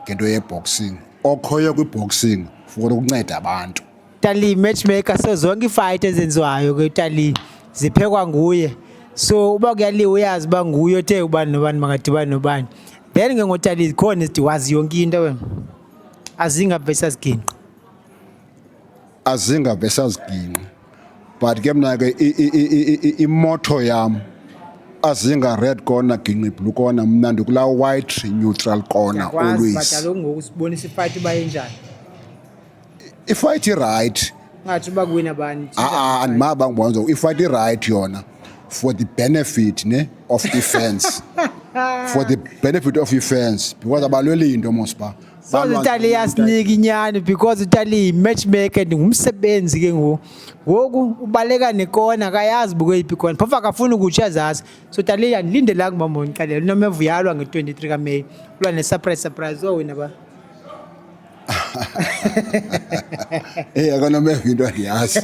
ngento yeboxing okhoyo kwiboxing futhi ukunceda abantu. Tali matchmaker so zonke ifight ezenziwayo kweTali ziphekwa nguye. So uba kuyaliwa uyazi ba nguye othe ubani nobani makadibani nobani. Then ke ngoTali khona isiwazi yonke into wena. Azinga versus Ginqi. Azinga versus Ginqi. But ke mna ke imoto yam Azinga red corner Ginqi blue corner mna ndikula white neutral corner always. But alo ngoku sibonisa ifight iba enjani? Ifight right. Ngathi uba kuwina bani? Andimaba ngibonzo ifight right yona for the benefit of defense. For the benefit of defense because abalweli into mosba. So uTali yasinika inyani because uTali matchmaker ngumsebenzi ke ngoku ubaleka nekona akayazi bukweyiphi khona phofa akafuna ukutsha zazi so uTali yandilindela kumama ngiqalela noma evuyalwa nge-23 kaMeyi ulwa ne-surprise wina ba akanomeva into andiyazi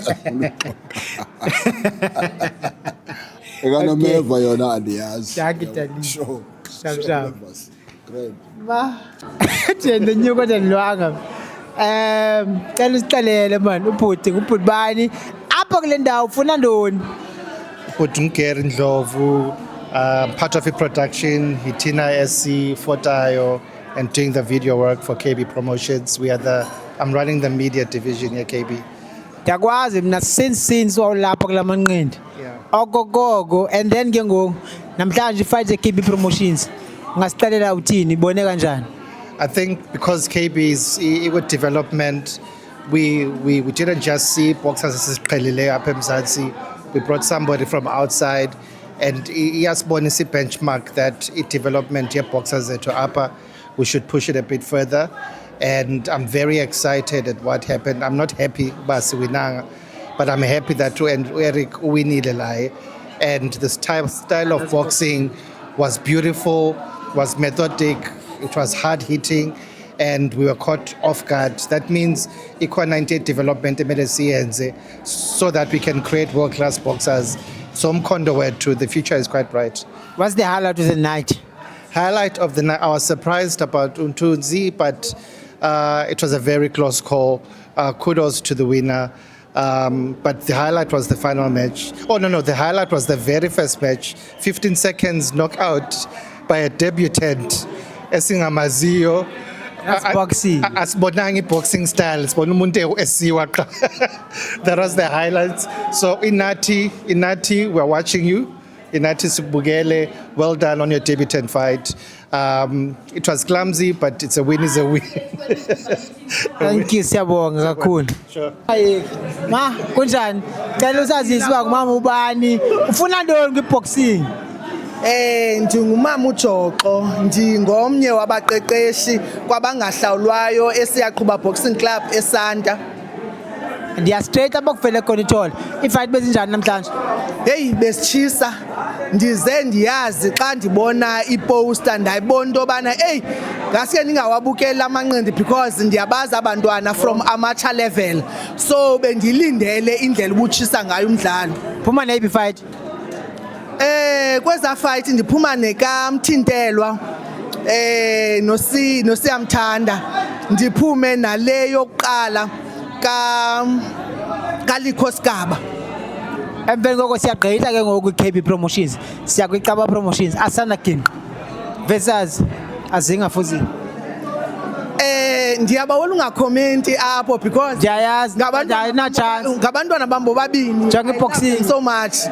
akanomeva yona andiyazi. Sure. Ba thende nyuko ndilwanga cela usixelele man ubhuti bani apha kule ndawo ufuna ntoni? Ubhuti ngigeri Ndlovu, part of the production Hitina SC Fotayo and doing the video work for KB Promotions. I'm running the media division here KB. Ndiyakwazi mna since wawulapha kula manqindi ogogogo and then ke ngoku namhlanje ifight ye-KB Promotions ngasiqalela uthini ibone kanjani? I think because KB is with development, we didn't just see boxers esiqhelile apha eMzantsi. We brought somebody from outside and iyasibonisa benchmark that development boxers zethu apha we should push it a bit further. And I'm very excited at what happened. I'm not happy basi winanga, but I'm happy that Eric winile lai. And the style of boxing was beautiful, was methodic, it was hard hitting, and we were caught off guard. That means equal 98 development so that we can create world-class boxers. So Mkondo to the future is quite bright. What's the highlight of the night? Highlight of the night, I was surprised about Untunzi, but it was a very close call. Kudos to the winner. But the highlight was the final match. Oh, no, the highlight was the very first match. 15 seconds knockout by a debutant, Esingamaziyo. That's boxing. Asibonanga boxing style. Sibona umuntu esiwa. That was the highlights. So Inati, we're watching you. inathi sibukele. Well done on your debutant fight. It was clumsy, but it's a win is a win. Thank you, siyabonga kakhulu. Sure. Ma, kunjani? Cela usazise uba ngumama ubani. Ufuna ntoni kwi-boxing? Ndingumama uJoxo, ndingomnye wabaqeqeshi kwabangahlawulwayo esiyaqhuba boxing club eSanta. Ndiya straight apha kuvele khona ithole. Ifight bezinjani namhlanje? Hey, besitshisa. Ndize ndiyazi xa ndibona iposter ndayibona into yobana hey ngaske ndingawabukeli amanqindi because ndiyabazi abantwana from amateur level. So bendilindele indlela ubutshisa ngayo umdlalo. Phuma neyiphi fight? Kweza fight ndiphuma nekaMthintelwa noSiyamthanda, ndiphume nale yokuqala kaLikho Sigaba. Emveni koko siyagqitha ke ngoku kwi-KB Promotions, siya kwiCaba Promotions, Asanda Ginqi versus Azinga Fuzile. Ndiyabawela ungakhomenti apho because ndiyayazi ngabantwana bam bobabini boxing so much.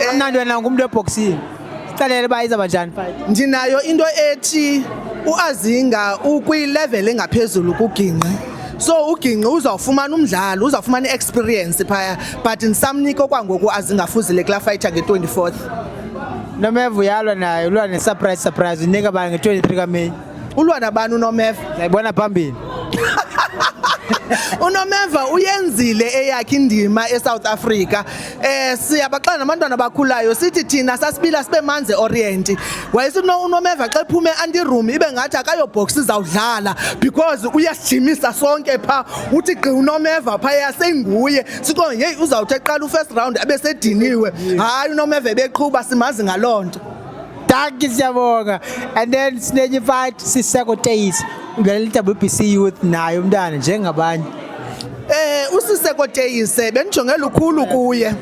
Amnandi wena ngumntu weboxing, sicalele uba izaba njani fight? Ndinayo into ethi uAzinga ukwi-level engaphezulu kuGinqi, so uGinqi uzawufumana umdlalo, uzawufumana i-experience phaya, but ndisamnika okwangoku Azinga Fuzile kulaa fight nge-24th. Nomeva uyalwa naye, ulwa ne-surprise unika bani nge-23 kaMeyi? Ulwa nabani uNomeva? Ndayibona phambili. uNomeva uyenzile eyakhe indima eSouth Africa. Siyabaxana nabantwana bakhulayo sithi thina sasibila sibe manze Orient. Wayesithi uNomeva xa ephume anti-room ibe ngathi akayobox izawudlala because uyasijimisa sonke pha. Uthi gqi uNomeva phaya senguye. Siko hey uzawuthi eqala first round abe sediniwe. Hayi uNomeva ebeqhuba simazi ngalonto. Dankie siyabonga. And then sinenye fight Siseko Teyisi. Udlalela iWBC Youth naye umntana njengabanye. Usiseko Teyisi benijongela ukhulu kuye.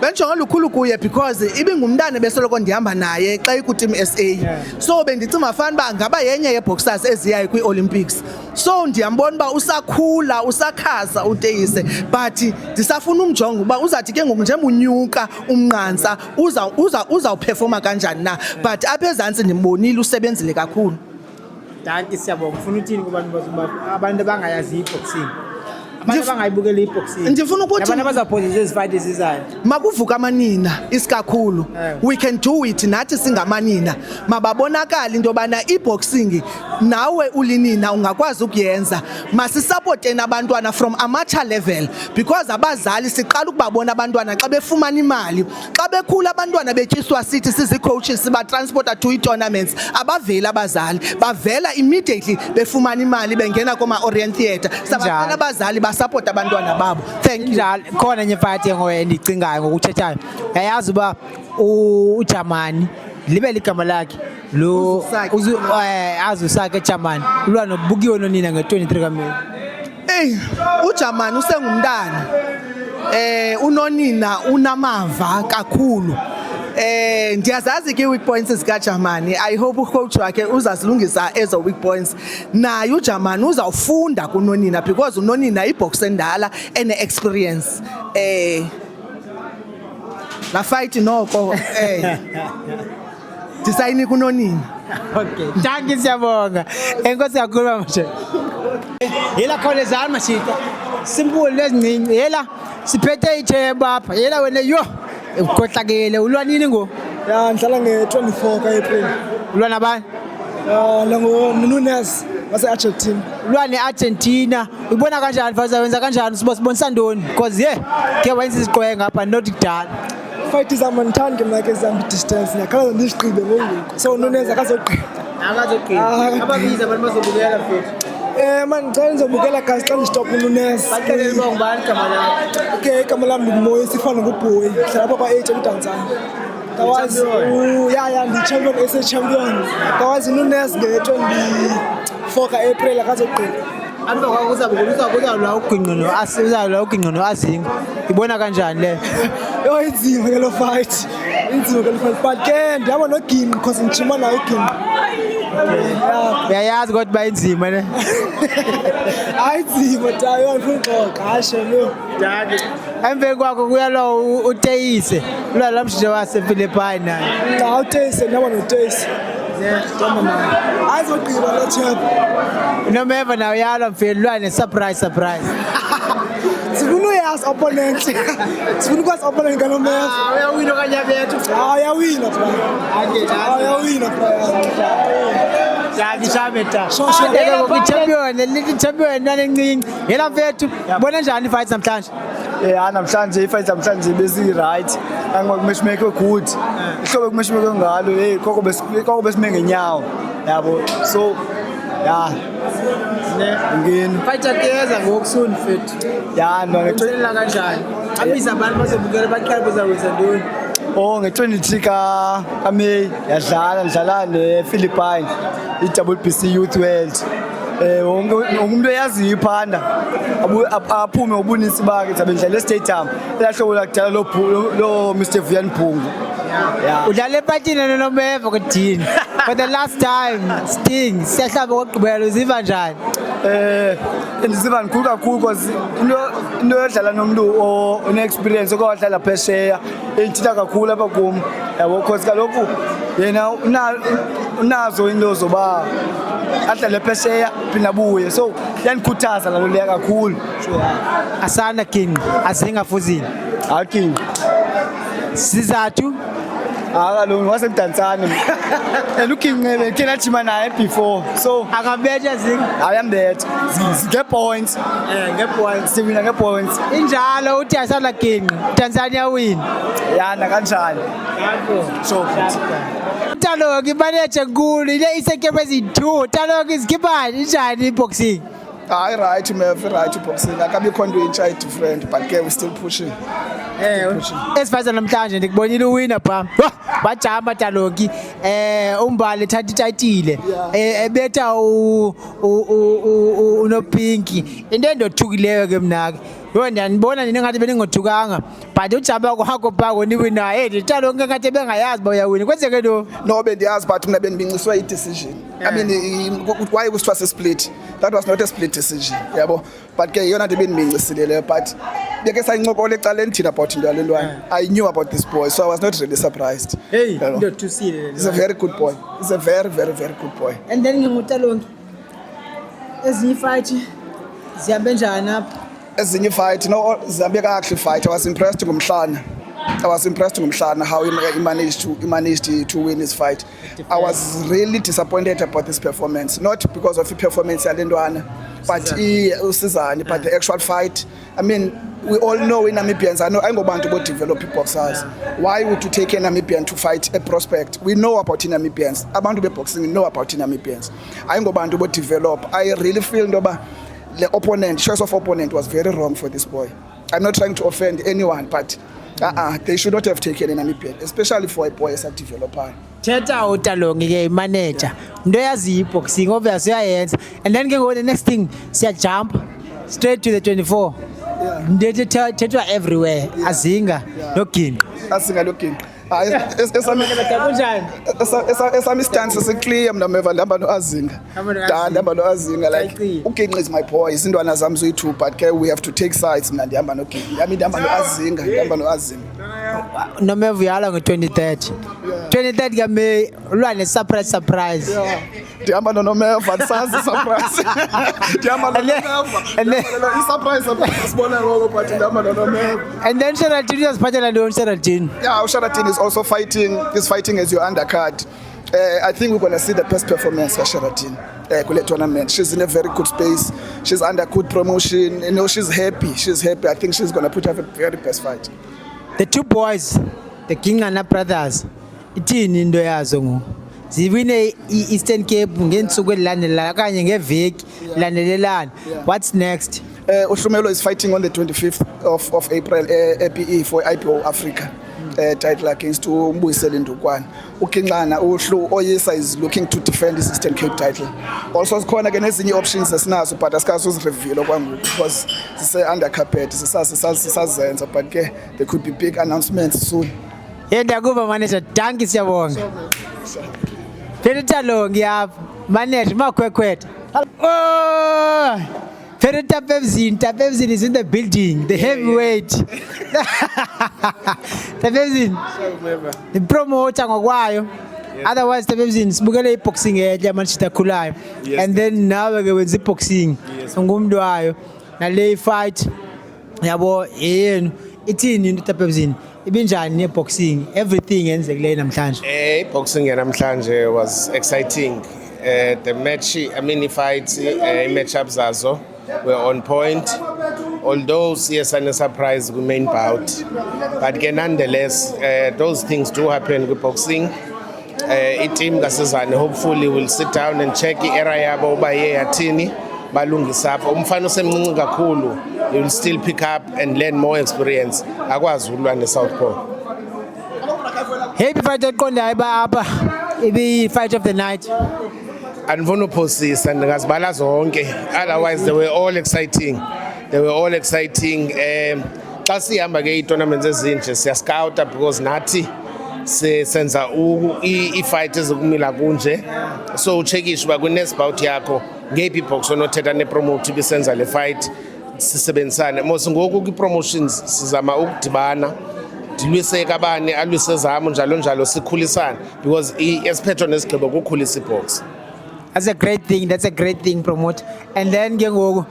Benijongela ukhulu kuye because ibingumntana besoloko ndihamba naye xa ikuteam SA. So bendicinga mafana ba ngaba yenye yeboxers eziyayo kwi-Olympics. So ndiyambona ba usakhula, usakhaza uTeyisi, but ndisafuna umjonga uba uzathi ke ngoku njengoba unyuka umnqantsa uzawuperforma kanjani na, but apha ezantsi ndimbonile usebenzile kakhulu. Dankie siyabonga. Ufuna uthini kubantu abantu abangayazi iboxing? Abantu abangayibukeli iboxing. Ndifuna ukuthi abantu abazaphoza ezi fight ezizayo. Makuvuka amanina isikakhulu. We can do it nathi singamanina. Mababonakala into yobana iboxing nawe ulinina ungakwazi ukuyenza. Masisupport abantwana from amateur level because abazali siqala ukubabona abantwana xa befumana imali. Xa bekhula abantwana betyiswa sithi sizi coaches siba transporta to tournaments. Abavela abazali bavela immediately befumana imali bengena koma Orient Theatre. Sabacela abazali support abantwana babo. Thank you. Khona enye fight endicingayo ngokuthethayo. Yayazi uba uJamani libe ligama lakhe lo azusake eJamani ulwa nobukiwe nonina nge-23 kaMeyi. Hey, uJamani usengumntana. Unonina unamava kakhulu. Ndiyazazi ke weak points zikaJamani. I hope ucoach wakhe uzazilungisa ezo weak points. Naye uJamani uzawufunda kunonina because unonina ibox endala ene experience. La fight noko disayini kunonina. Okay. Dankie siyabonga. Enkosi kakhulu manje. Yela khona ezami mashita. Simple lezincinci. Yela siphethe ithemba apha. Yela wena yo. Ukhohlakele ulwa nini ngo? Ya ngihlala nge-24 ka-April. Ulwa nabani? Nunes wase-Argentina. Ulwa ne-Argentina. Uyibona kanjani mfazi wenza kanjani sibonisa ntoni? Because ke wayenza iziqwenga ngapha not kudala. Fight zami andithandi ke mna ke zihamba i-distance. Ngiyakhala ndizigqibe ngoku. So Nunes akazogqiba. Akazogqiba. Ababiza abantu bazobukela futhi. Man ngicela ngizobukela guys xa ndistop uNunes. Baxelele uba ngubani igama lakho? Okay, igama lami nguMoyi sifana nguBoy. Ngihlala apha kwa-8 eMdantsane. Kawazi ndi-champion ese-champion. Kawazi uNunes nge-24 ka-April akazogqiba. Uzawulwa uGinqi noAzinga. Ibona kanjani le? Yo inzima ke lo fight. Inzima ke lo fight. But ke ndihamba noGinqi because ngijima naye uGinqi. Uyayazi kodwa bayinzima ne. Ayinzima tayo ngifuna kashe lo. Dadi. Emve kwakho kuya lo uTeyise. Lo lamshije wase Philippine naye. Cha uTeyise noma noTeyise. Jama naye. Azogqiba lo chap. Nomeva na uyalo mfilwane surprise. Sifuna uyazi opponent. Sifuna ukwazi opponent kaNomeva. Uyawina kanye bethu. Uyawina bra. Uyawina bra. Dadi shameta. Shosho champion nalencinci. Yela mfethu bona njani fight namhlanje? Namhlanje i-fight namhlanje besi-right angokumeshimeke good ihlobo kumeshimeke ngalo hey koko besime ngenyawo yabo so ya ngini fight akeza ngokusuni mfethu ngitholela kanjani abiza abantu bazobukela bakhala bezawisa ntoni nge-23 kaMeyi ngidlala ne-Philippine i-WBC Youth World wonke umuntu eyaziyo iphanda aphume ubunisi bakhe zabendlela estadium elahlobo lakudala lo Mr Vuyan Phungu udlala epatini noNomeva kodini for the last time Sting siyahlaba kokugqibela uziva njani ndiziva ngikhulu kakhulu because into yodlala nomuntu one-experience okwadlala phesheya engithinta kakhulu apha kum yabo because kaloku yena unazo into zoba adlale phesheya phinde abuye so yandikhuthaza lalo leya kakhulu asana king azingafuzile king sizathu kaloku wasemdantsane and uKingcebe kena jima naye before so akambetha ayambetha nge-points siwina nge-points injalo uthi asana king Tanzania win yana kanjani so Taloki manager nkulu ile isekebe ezi2 Taloki izikhipani njani boxing right boxing akabikho nto intsha different but ke we still pushing esifaza namhlanje ndikubonile uwinner pha wajamba Taloki umbali ethatha itayitile ebetha uNopinki into endothukileyo ke mnake yho ndanibona nina ngathi beningothukanga but ujamba kwakho phako niwina Taloki ngathi bengayazi ba uyawina kwenzeke lo no bendiyazi but mina benibinciswe i-decision I mean why was it a split that was not a split decision yabo but ke yona nto benibincisile but beke sayincokola ecaleni thina about into yalentwana I knew about this boy so I was not really surprised he's a very good boy he's a very good boy and then ngingutaloki ezinye fight zihambe njani apha ezinye fight no zihambe kahle fight I was impressed ngumhlana how he managed to win his fight. I was really disappointed about this performance, not because of the performance yalentwana but usizani but the actual fight. I mean we all know in Namibians I know ayingobantu bo develop boxers. Why would you take a Namibian to fight a prospect? We know about Namibians. Abantu be boxing know about Namibians. Ayingobantu bo develop. I really feel ndoba the choice of opponent was very wrong for this boy. I'm not trying to offend anyone but they should not have taken a Namibian, especially for a boy as a developer. Thetha uTaloki ke manager into yazi boxing obviously uyayenza and then ke go the next thing siya jump straight to the 24 ndethe thethwa everywhere azinga noginqi esami stance seclear mna meva ndihamba noAzinga like uginqi is my boy izintwana zami zoyi-2 but ke we have to take sides mna ndihamba noginqi yami ndihamba noAzinga Nomeva uyala nge-23 kaMeyi ulwa ne-surprise ndihamba noNomeva ndisazi surprise ndihamba noNomeva i-surprise sibona ngoko but ndihamba noNomeva and then Sheraton uyaziphathela ntoni Sheraton Sheraton is also fighting as your undercard. I think we're going to see the best performance for Sheraton kule tournament. She's in a very good space. She's under good promotion. You know, she's happy. I think she's going to put up a very best fight. The two boys, the Kingana brothers, ithini into yazo ngo ziwine i-Eastern Cape ngensuku elilandela kanye ngeveki landelelana. What's next? Uhlumelo is fighting on the 25th of April APE for IPO Africa. Title against Mbuyiseli Ndukwana. Ukinxana uhlu Oyisa is looking to defend his Eastern Cape title. Also khona ke nezinye options esinazo but asikazi uzireveal okwangoku because sise under carpet sisazenza but ke there could be big announcements soon. Yenda kuba manager, thank you siyabonga. Phela Taloki yapha. Manage, Makwekwet. Oh! Tapevzin is in the building, the heavyweight. Tapevzin, the promoter ngokwayo. Otherwise, Tapevzin sibukele boxing Manchester Kulai. And then now we're going to boxing. Ngumntu wayo. Na le fight yabo ithini into Tapevzin. Ibinjani boxing, everything enzekile namhlanje. Boxing namhlanje was exciting. The match, the fights, matchups also were on point. Although yes, and a surprise we main bout, but nonetheless, those things do happen with boxing. Team kasizane hopefully will sit down and check the area yabo baye yathini balungisa apho. Umfana osemncinci kakhulu, he will still pick up and learn more experience. Akwazi ukulwa ne Southpaw. Happy fight eqondayo apha. Ibi fight of the night. Andvonophosisa ngazibala zonke, otherwise they were all exciting. Xa sihamba ke itournaments ezinje siya scout because nathi senza i-fight ezokumila kunje, so ucheckishe uba kune-next bout yakho ngephi box onothetha ne-promote ibisenza le fight sisebenzisane. Mos ngoku kwi-promotions sizama ukudibana dilwise kabani alwise zam njalo njalo sikhulisane because esiphetho nesigqibo kukhulisa ibox. That's a great thing, promote. And then ke ngoku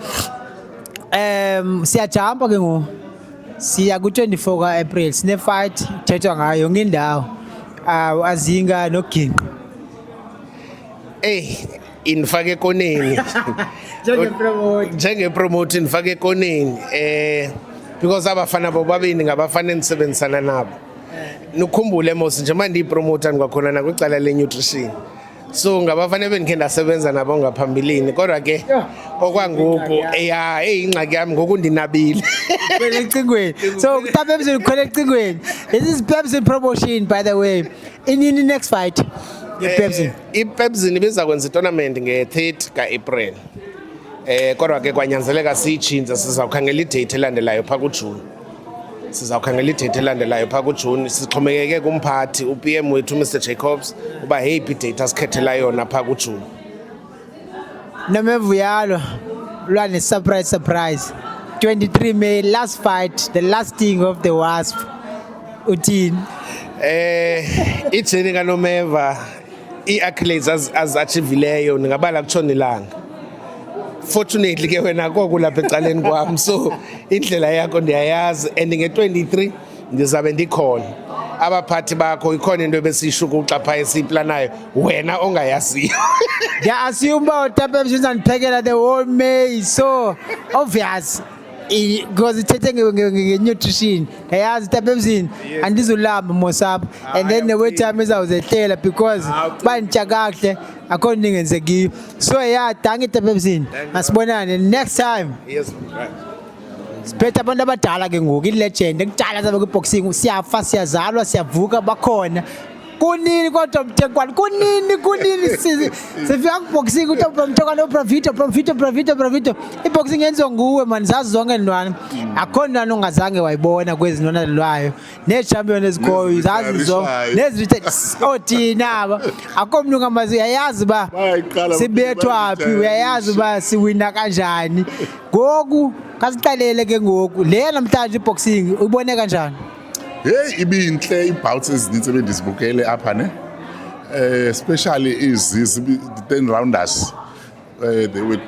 siyajumpa ke ngoku siya ku-24 ka-April sine fight thethwa ngayo ngendawo Azinga noGinqi. Infake ekoneni njenge-promote infake ekoneni because abafana bobabini ngabafana endisebenzisana nabo. Nikhumbule mos nje manje ndiyipromota ngakhona nakwicala le-nutrition, so ngabafana bendikhe ndasebenza nabo ngaphambilini, kodwa ke okwangoku ingxaki yami ngoku ndinabile. So Tapevzin ukhwele ecingweni. This is Pepsin promotion, by the way. In the next fight iPepsin ibiza kwenza itournament nge-30 ka-April. Kodwa ke kwanyanzeleka siyitshintshe, sizawukhangela idate elandelayo phaa kuJune. Sixhomekeke kumphathi uPM wethu Mr Jacobs uba yeyiphi idate asikhethela yona phaa kuJune. Nomevuyalo lwane surprise 23 May, last fight, the last thing of the Wasp. Uthini? Ijeni kaNomeva i-accolades achieveleyo ningabala kutshona ilanga. Fortunately ke wena konke lapha ecaleni kwami, so indlela yakho ndiyayazi and nge-23 ndizabe ndikhona. Abaphathi bakho ikhona into ebesisho ukuxa phaa esiplanayo wena ongayaziyo. Assume uba uTapevzin uzandiphekela the whole May, so obvious because ithethe nge-nutrition. Ndayazi Tapevzin andizulamba mosapha, and then the way time izawuzehlela because banditya kakuhle akho nto ingenzekiyo. So thank Tapevzin, masibonane next time. Yes, right. Siphethe abantu abadala ke ngoku ilegend ekudala zabe kwiboxing siyafa siyazalwa siyavuka bakhona. Kunini kodwa Mthengwane, kunini sifika kuboxing uthi Mthengwane Provito iboxing yenziwa nguwe man, zazi zonke ntwana. Akho nto ongazange wayibona kwezi nonalwayo nee-champion ezikhoyo zazi zonke othina aba. Akho mntu ngamazi, uyayazi uba sibethwa phi, uyayazi uba siwina kanjani. Ngoku kasiqalele ke ngoku le namhlanje iboxing uyibone kanjani? Ibinhle ibouts ezininzi ebendizibukele apha ne, especially these 10 rounders. They were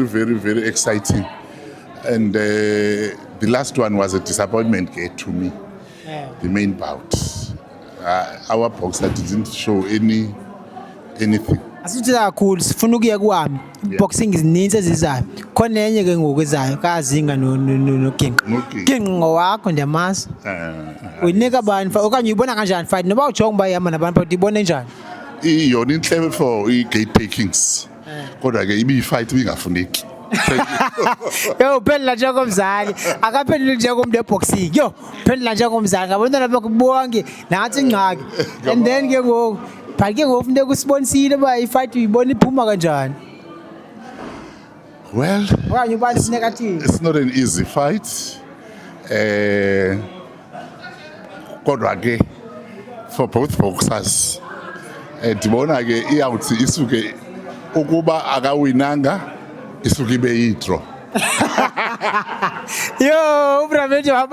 very exciting, and the last one was a disappointment to me. The main bout, our boxer didn't show anything. Asithetha kakhulu sifuna ukuya kuhami. Boxing izininzi ezizayo, khona enye ke ngoku ezayo kazinga noGinqi ngowakho ndiyamazi. Uyinika bani okanye uyibona kanjani fight noba ujonga uba ihamba nabantu but ibone njani? Yona intle for i-gate takings, kodwa ke ibiyi-fight ibingafuneki. Uphendula njengomzali, akaphenduli njengomntu eboxing. Uphendula njengomzali ngabantwana bakho bonke nathi ingxaki. And then ke ngoku but ke ngoku funeka usibonisile uba ifight uyibona iphuma kanjani. Well, it's not an easy fight. Kodwa ke for both boxers ndibona ke iyawuthi isuke ukuba akawinanga isuke ibe yidraw. Yo, uBravito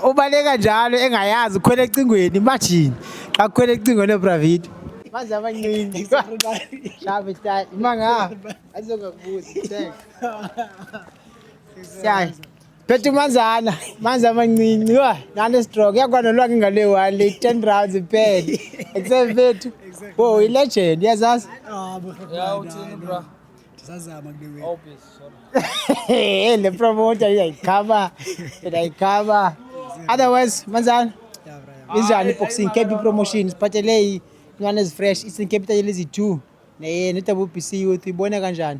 ubaleka njalo engayazi ukhwele ecingweni imagine xa ukhwele ecingweni uBravito manje abancinci shabe style manga azokubuza siya phethe manzana amancinci nani strong yakwana lwakhe ngale 10 rounds iphele except bethu bo ilegend yazazi ya uthini bra sazama kulewe le promoter yayikhaba otherwise manzana injani boxing KB Promotions phathele ingane ezifresh Eastern Capital lezi2 ne WBC Youth ibona kanjani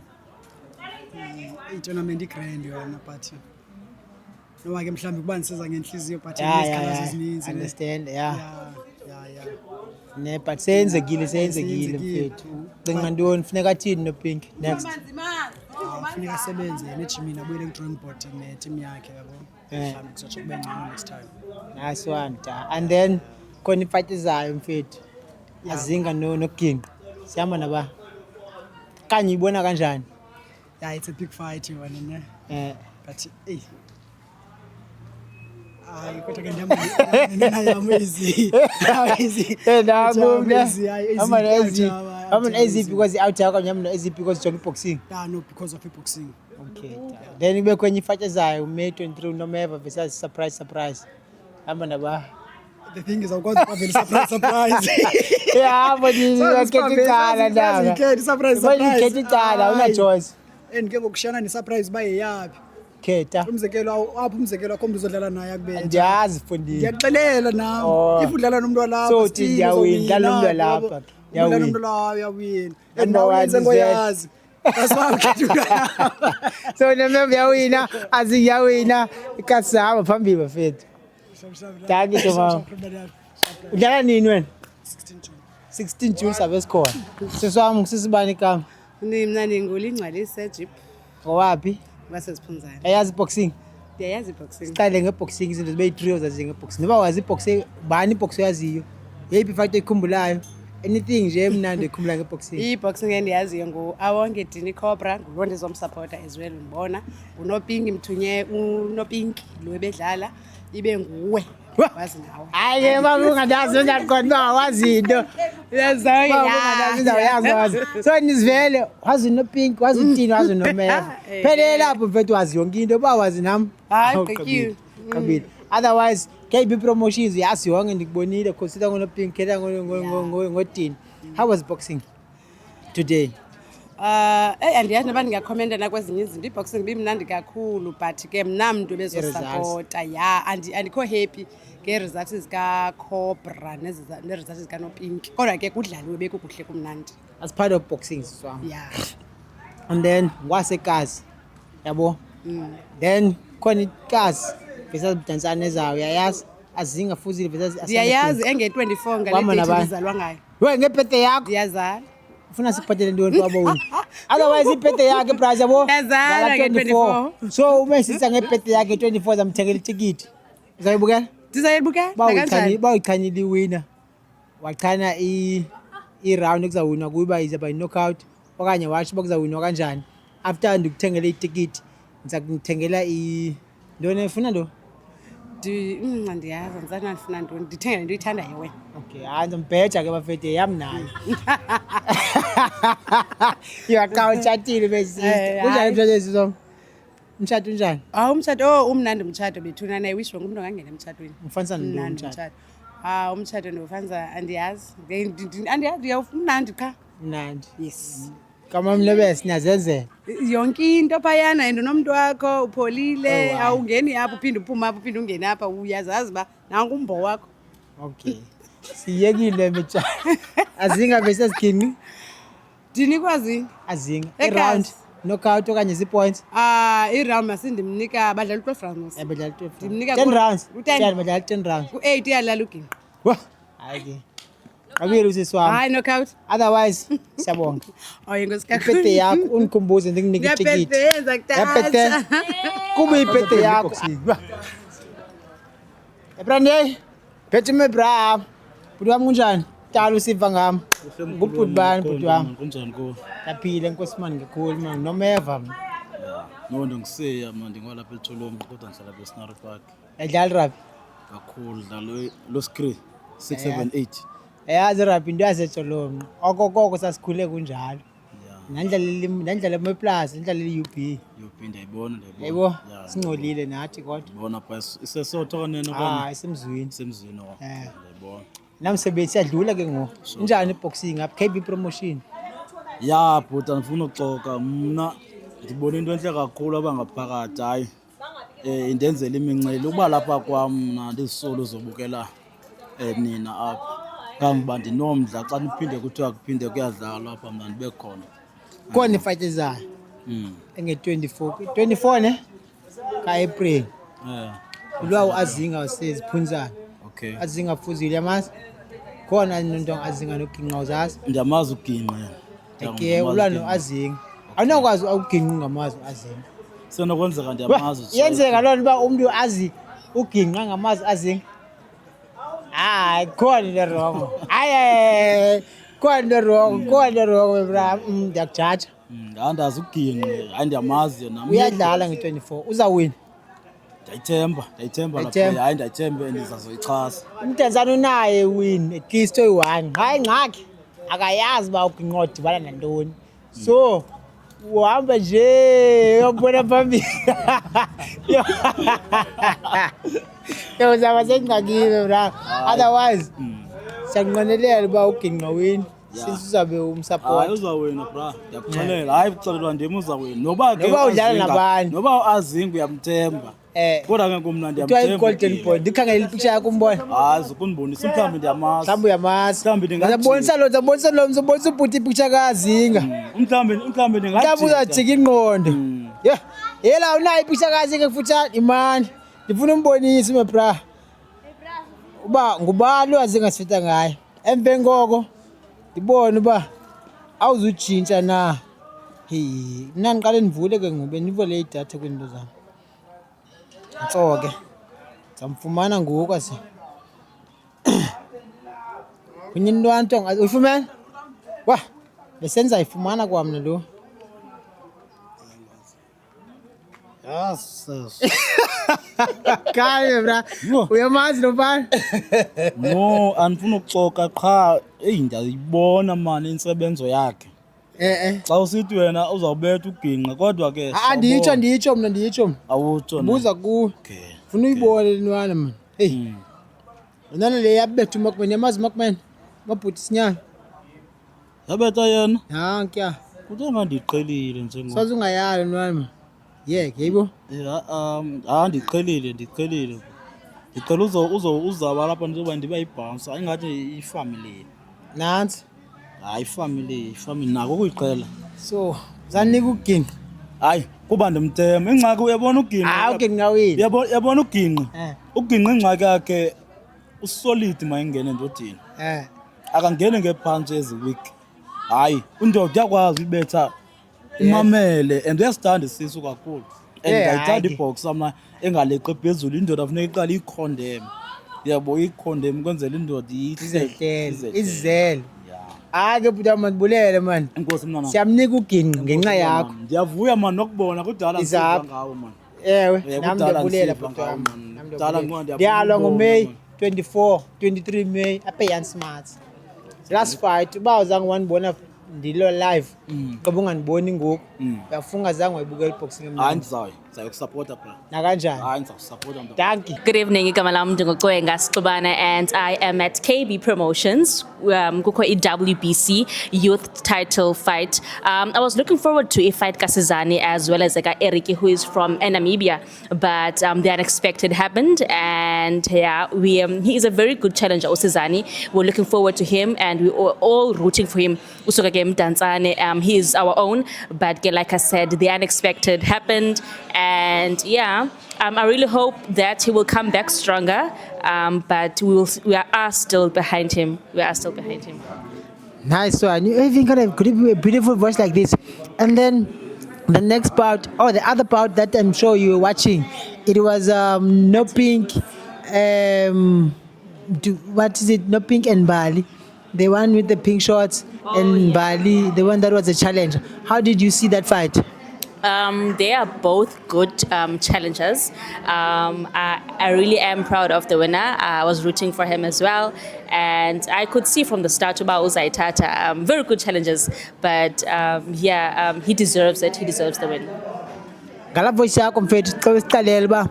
i-tournament i-grand yona but noma ke mhlambi kuba nisiza ngenhliziyo but isikhala ezininzi understand ne but senzekile mfethu cinga ntoni funeka athini no Pink next funeka asebenze nejimini abuyele ku-drawing board ne-team yakhe yabo mhlambi kuzotsho kube ngcono next time nice one ta and then khona ifight ezayo mfethu azinga noginqa sihamba naba kanye ibona kanjani yeah it's a big fight yona ne but kodwa ke ndiyamazii I'm easy because out here I'm easy because jogging boxing. No, because of boxing. Okay. Then we kwenye fight zayo May 23 Nomeva versus surprise. Hamba naba. The thing is, I'm going to have a surprise. Yeah, but you get it all now. Surprise. But you get it all, una choice. And ke ngokushana ni surprise baye yapi? Khetha. Umzekelo akho umuntu uzodlala naye akubetha. Ndiyazi mfundini. Ngiyaxelela nami. If udlala nomuntu walapha, so ndiyawina dlala umuntu walapha. Udlala nomuntu lawo uyawina. Endaweni ngoyazi. So Nomeva yawina, aziyawina ikasaba phambili bafethu. Thank you mama. Udlala nini wena? 16 June sabe sikhona. Seswami ngisisibani kama. Mina ngolingcwalisa eJip. Owapi? Basesiphunzana. Ayazi boxing. Ndiyayazi boxing. Style ngeboxing izinto zibe 3 zazi ngeboxing. Niba wazi boxing bani boxing yaziyo. Yeyiphi fight ekhumbulayo? Anything nje emnandi ekhumbula ngeboxing. I-boxing endiyaziyo nguAwonke Dini Cobra, ngulo ndizomsupporta as well ngibona. UNopinki Mthunye, uNopinki lo bedlala ibe nguwe. Wazi nawe. Hayi mama ungandazi ngiyaqonda wazi into. Uyazayi. Uyazazi. So nizivele wazi noPink, wazi uTini, wazi noMeva. Phele lapho mfethu wazi yonke into bawazi nami. Hayi thank you. Kabili. Otherwise KB Promotions yazi yonke ndikubonile consider ngonoPink khetha ngoTini. How was boxing today? Andiyazi naba ndingakhomenta nakwezinye izinto i-boxing bimnandi kakhulu but ke mnamntu bezosupporta andikho happy nge-results zikaCobra ne-results zikaNopinki kodwa ke kudlaliwe bekukuhle kumnandi as part of boxing so yeah and then wasekazi yabo then khona ikazi versus Budansana ezayo yayazi azinga fuzile versus ndiyayazi enge-24 ngale date izalwa ngayo we ngephethe yakho ndiyazala ufuna siphathele ntoni kwabona otherwise iphethe yakhe price yabo yazala 24 so uma sisa ngephethe yakhe 24 zamthengela itikiti uzayibukela ndizayibukela kanjani bayichanyile iwinner wachana i-round ekuzawinwa kuba ize by knockout okanye washo bakuzawinwa kanjani after ndikuthengele itikiti ngizakungithengela ntoni efuna ndo andiyazi andizani ndifuna ntoni ndithengele into oyithandayo wena okay hayi ndizombheja ke bafethu yam nayo uyaqawutshatile besister kunjani mtshado mtshado unjani umtshato umnandi umtshato bethuna naye wishwa ngumuntu ongangena emtshatweni ufanisa nomtshato umtshato ndiwufanisa andiyazi umnandi qha mnandi yes kamamlebesi niyazenzela yonke into phayana and unomntu wakho upholile awungeni apho uphinde uphume apho uphinde ungene apha uyazazi uba nangu umbo wakho okay siyekile mtshado azinga besesigini ndinikwazini azinga i-round knockout okanye zii-points i-round masindimnika badlala u-12 rounds badlala 10 rounds badlala 10 rounds ku-8 iyadlala uginqa hayi ke Kabili usiswami. Hayi knockout. Otherwise siyabonga. Inkosi kakhulu. Iphethe yakho unikhumbuze ndikunike itikiti. Yaphethe zakuthatha. Kuba iphethe yakho. Ebrande. Phethe me bra. Budu wami kunjani? kudala usiva ngami. Ngubhuti bani bhuti wami? Kunjani ko? Yaphila Nkosi mani ngikhulu man nomeva man. No ngisiya manje ngwalapha eTholombe kodwa ngihlala eScenery Park. Edlala rugby. Kakhulu dlalo lo screen 678. Eyazi rugby into yaseTholombe. Okokoko sasikhule kunjalo. Nandlela eMaplus, nandlela eUB. UP ndiyayibona. Yebo, singcolile nathi kodwa. Ngibona pha isesotho kanene kona. Esemzwini. Semzwini wa. Ndiyayibona. Namsebenzi yadlula ke ngo. Injani iboxing apha KB Promotion? Ya bhuti angifuna ukuxoka mna ndibona into enhle kakhulu abangaphakathi hayi indenzela imincele ukuba lapha kwam mna ndisolo zobukela nina apha kangiba ndinomdla xa niphinde kuthiwa kuphinde kuyadlalwa apha mna ndibe khona Khona ifight ezayo enge-24 ne ka-April kulwa u-Azinga waseziphunzana. Okay. Azinga Fuzile yamazi khona nonto Azinga noginqa uzazi ndiyamazi uginqa ke ulwa no-Azinga awunokwazi ukuginqa ngamazi u-Azinga senokwenzeka ndiyamazi yenzeka loo nto uba umntu azi uginqa ngamazi u-Azinga hayi khona into erongo hayi khona into erongo bra ndiyakujaja andazi uginqa hayi ndiyamazi yena uyadlala nge-24 uzawina ndiyayithemba lapha hayi ndiyayithemba ndizazoyichasa umdantsane unaye win at least oyi-1 hayi ngxaki akayazi uba uginqa udibana nantoni so uhamba nje uyobona phambili uzaba sengxakile bra otherwise siyanqwenelela uba uginqa win since uzabe umsupport hayi uzawina bra ndiyakuxelela hayi kuxelelwa ndim uzawina noba ke noba udlala nabantu noba u-Azinga uyamthemba kodwa ke ngomna ndiyamthemba golden boy ndikhangela ipicture yakho umbona hayi zukundibonisa mhlawumbi ndiyamazi mhlawumbi uyamazi mhlawumbi ndingazabonisa lo mzobonisa ubhuti ipicture kaZinga mhlawumbi mhlawumbi uzajika ingqondo yela unayo ipicture kaZinga kufutshane imani ndifuna umbonisa mebra uba ngubani uAzinga sifita ngaye emveni koko ndibone uba awuzutshintsha na mna ndiqale ndivule ke ngobe ndivule idatha kwiinto zam ntso ke ndizamfumana ngoku asi kunye ntwanto uyifumene wa besenza yifumana kwamna lo Yes. Kaya bra. Uyamazi lo bani? No, andifuna ukuxoka qha ndiyayibona mani insebenzo yakhe. Xa usithi wena uzawubetha uginqa kodwa ke nditsho mna nditsho. Awutsho. Buza ku. Ufuna uyibone lentwana man. Hey. Nana le yabetha uMakman yamazi uMakman. Mabhuti sinyana. Yabetha yena? Ha nkya. Kuthe ngandiqhelile nje ngoku. Sazi ungayali lentwana. Yebo. Ndiqhelile. Ngicela uzaba lapha njengoba ndiba yibouncer ayingathi ifamily. Nansi. Hayi family nako ukuyiqhela. So, zanika uginqa. Hayi, kuba ndimthema. Ingxaki uyabona uginqa. Hayi uginqa wini. Yabona uginqa. Uginqa ingxaki yakhe usolid mayingene endodeni. Akangene ngepunch eziweak. Hayi, undoda yakwazi uyibetha imamele and uyasithanda isisu kakhulu. And ngiyayithanda ibox amna engaleqe phezulu indoda afuneka iqala ikhondem. Yabo ikhondem kwenzela indoda izele. Ake buda mandibulele man. Inkosi mna. Siyamnika uginqa ngenxa yakho. Ndiyavuya man nokubona kudala ngizwa ngawo man. Ewe, nami ndiyabulela bhuti wami. Ndiyalwa ngoMay 24, 23 May apha eYan Smart. Last fight uba uzange wanibona ndilo live ngoba ungandiboni ngoku uyafunga zange wayibukela iboxing hayi ndizayokusupporta bra nakanjani hayi ndizakusupporta mntwana. Thank you. Good evening, igama lam ndinguCwenga Sixubana and I am at KB Promotions kukho i-WBC youth title fight. I was looking forward to a fight kaSizani as well as Eric who is from Namibia, but the unexpected happened and he is a very good challenger uSizani. We're looking forward to him and we are all rooting for him. Usuka ke Mdantsane, he is our own, but like I said, the unexpected happened and I really hope that he will come back stronger, but we are still behind him. Nice one. You even got a beautiful voice like this. And then the next part, the other part that I'm sure you were watching, it was No Pink, what is it? No Pink and Bali. the one with the pink shorts, and Bali, the one that was a challenge. How did you see that fight? They are both good challengers. I really am proud of the winner. I was rooting for him as well. And I could see from the start about Uzaitata, very good challenges. But he deserves it. He deserves the win. Voice yakho mfethu xa usixelele uba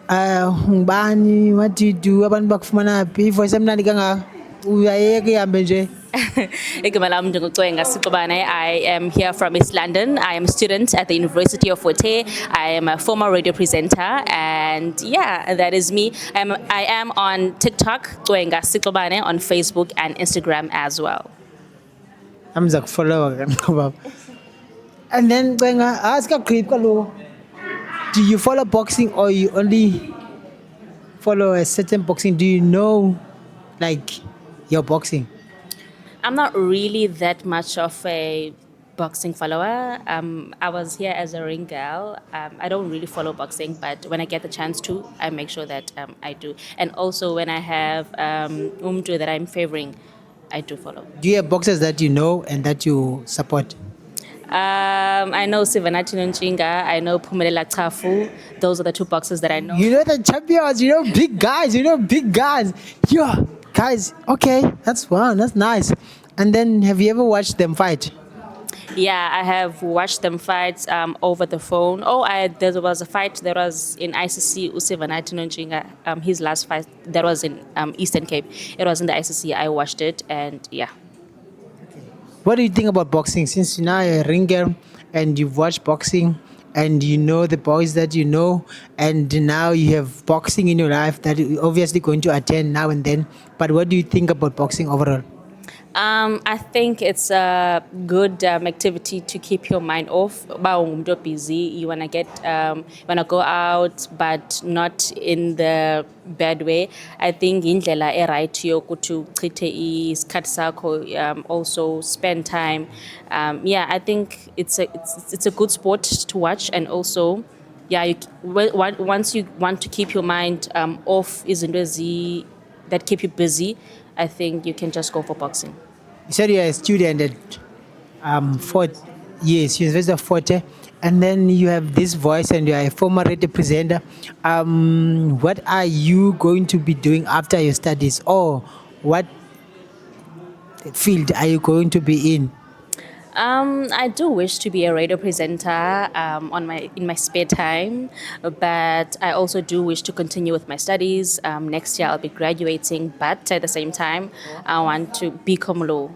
ngubani, what do you do, abantu bakufumana phi, ivoice emnandi kangaka, uyayeka ihambe nje. Igama lam ndinguCwenga Sixubane. I am here from East London. I am a student at the University of Fort Hare. I am a former radio presenter, and that is me. I am on TikTok, Cwenga Sixubane, on Facebook and Instagram as well. I'm Zak follow. And then Cwenga, ask a creep, do you follow boxing or you only follow a certain boxing? Do you know like your boxing? I'm not really that much of a boxing follower. I was here as a ring girl. I don't really follow boxing, but when I get the chance to, I make sure that I do. And also when I have umtu that I'm favoring, I do follow. Do you have boxers that you know and that you support? I know Sivanati Nchinga, I know Phumelela Chafu. Those are the two boxers that I know. You know the champions, you know big guys. Yeah, guys, okay, that's nice. And then have you ever watched them fight? Yeah, I have watched them fight over the phone. There was a fight that was in ICC, Usivanati Nchinga, his last fight, that was in Eastern Cape. It was in the ICC, I watched it, and yeah. What do you think about boxing? Since you're now a ringer and you've watched boxing and you know the boys that you know, and now you have boxing in your life that you're obviously going to attend now and then. But what do you think about boxing overall? I think it's a good activity to keep your mind off. You're busy, you wanna go out, but not in the bad way. I think indlela right yokuthi uchithe isikhathi sakho, also spend time. I think it's a good sport to watch, and also once you want to keep your mind off izinto that keep you busy, I think you can just go for boxing. You said you're a student at Fort Hare, University of Fort Hare, and then you have this voice and you're a former radio presenter. What are you going to be doing after your studies, or what field are you going to be in? I do wish to be a radio presenter in my spare time, but I also do wish to continue with my studies. Next year I'll be graduating, but at the same time I want to become law.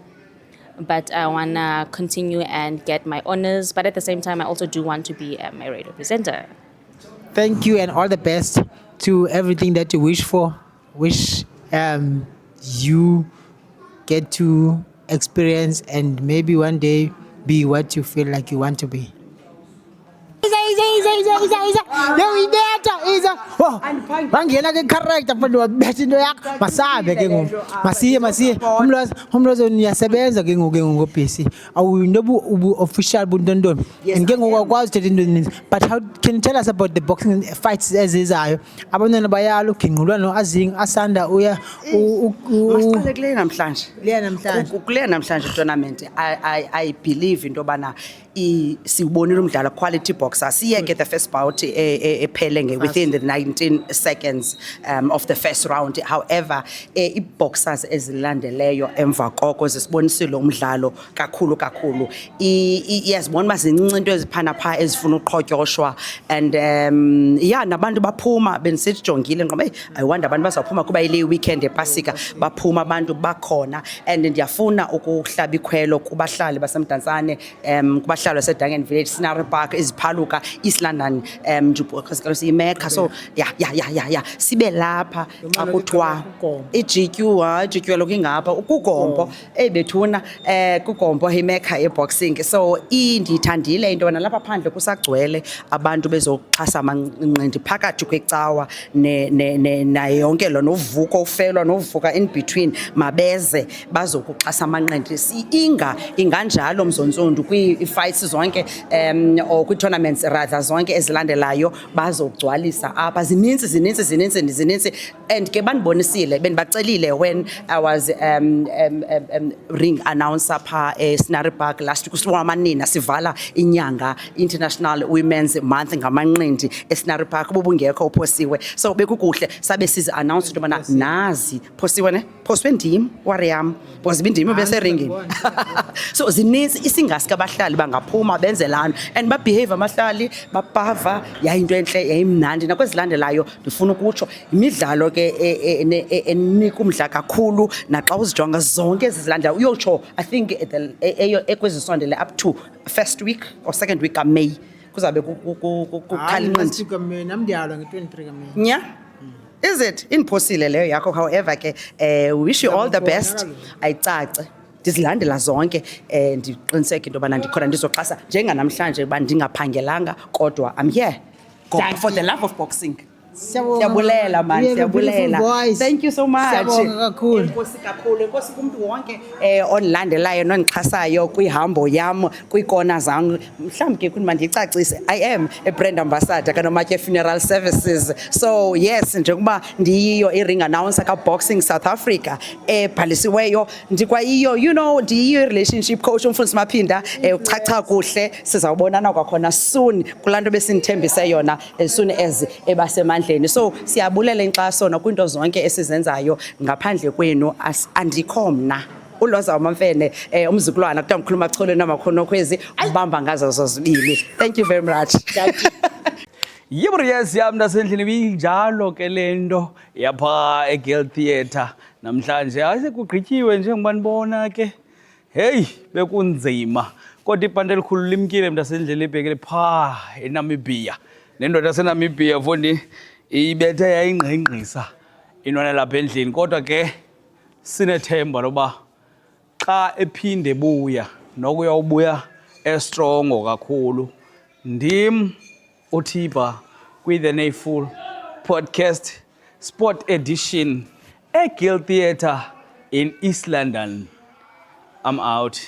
But I want to continue and get my honors, but at the same time I also do want to be a radio presenter. Thank you, and all the best to everything that you wish for. Wish you get to experience and maybe one day be what you feel like you want to be. Bangena ke character mfana wabetha into yakho masabe ke ngoku masiye umlozo niyasebenza ke ngoku busy awunobu official buntontoni and ke ngoku akwazi uthetha into ezininzi. But how can you tell us about the boxing fights ezizayo? Abantwana bayala uginqulwa no Azing asanda uya masiqale kule namhlanje tournament. I believe into bana siwubonile umdlalo quality boxer siyeke the first bout ephele within the 19 seconds of the first round. However, boxers ezilandeleyo emva koko zisibonisile umdlalo kakhulu iyazibona mazincinci into eziphana pha ezifuna uqhotyoshwa, and nabantu baphuma bengisijongile ngoba I wonder abantu bazawuphuma kuba ile weekend ePasika baphuma abantu bakhona, and ndiyafuna ukuhlaba ikhwelo kubahlali basemdantsane kubahlali baseDungan Village, Scenery Park, iziphaluka, East London, Mecca. So sibe lapha xa kuthiwa iGQ lokhu ingapha ukugombo ebethuna kugombo iMecca eboxing. So indithandile into lapha phandle kusagcwele abantu bezoxhasa amanqindi phakathi kwecawa naye yonke lo novuko ufelwa novuka in between mabeze bazokuxhasa amanqindi inganjalo mzontsundu kwi-fights zonke or kwi-tournaments rather zonke ezilandelayo bazogcwalisa zokuzisa apha zininzi and ke bandibonisile bendibacelile when I was ring announcer pha Scenery Park last week usiwamanina sivala inyanga International Women's Month ngamanqindi eScenery Park bobungekho uphosiwe so bekukuhle sabe sizi announce into bana nazi phosiwe ne phoswe ndim wariyam because bindimi bese ringini so zininzi isingasi kabahlali bangaphuma benze lana and ba behave amahlali bapava yayinto enhle yayimnandi nakwezilandelayo ndifuna ukutsho imidlalo ke enika umdla kakhulu naxa uzijonga zonke ezilandelayo uyotsho I think ekwezisondele up to first week or second week kaMay kuzabe kukhala inqindi namdiyalo nge-23 kaMay nya is it impossible leyo yakho however ke wish you all the best ayicace ndizilandela zonke ndiqiniseke into yobana ndikhona ndizoxhasa njenganamhlanje uba ndingaphangelanga kodwa I'm here for the love of boxing. Siyabulela man, siyabulela. Thank you so much. Siyabonga kakhulu. Enkosi kumuntu wonke onlandelayo nondixhasayo kwihambo yam kwikona zam. Mhlawumbe ke kuthi mandicacise I am a brand ambassador kaNomatye Funeral Services. So yes, njengoba ndiyiyo i-ring announcer ka-Boxing South Africa ebhalisiweyo ndikwayiyo ndiyiyo relationship coach umfundisi Maphinda uchacha kuhle sizawubonana kwakhona soon kulanto besinithembise yona as soon as ebasemandleni. So siyabulela inkxaso nakwinto zonke esizenzayo ngaphandle kwenu andikho mna uloza wamamfene umzukulwana kuthiwa mkhuluma chole namakhonokhwezi ubamba ngazo zozibili. Thank you very much. Yebo yes yami nasendlini binjalo ke lento yapha eGill Theatre namhlanje asekugqityiwe njengoba nibona ke hey bekunzima kodwa ibhande elikhulu limkile mntasendlini ibhekele pha eNamibia nendoda yaseNamibia mfundi ibethe yayingqengqisa inwana lapha endlini kodwa ke sinethemba loba xa ephinde buya nokuyawubuya estrongo kakhulu ndim uThiba kwi-The Nayful Podcast Sport Edition eGill Theatre in East London. I'm out.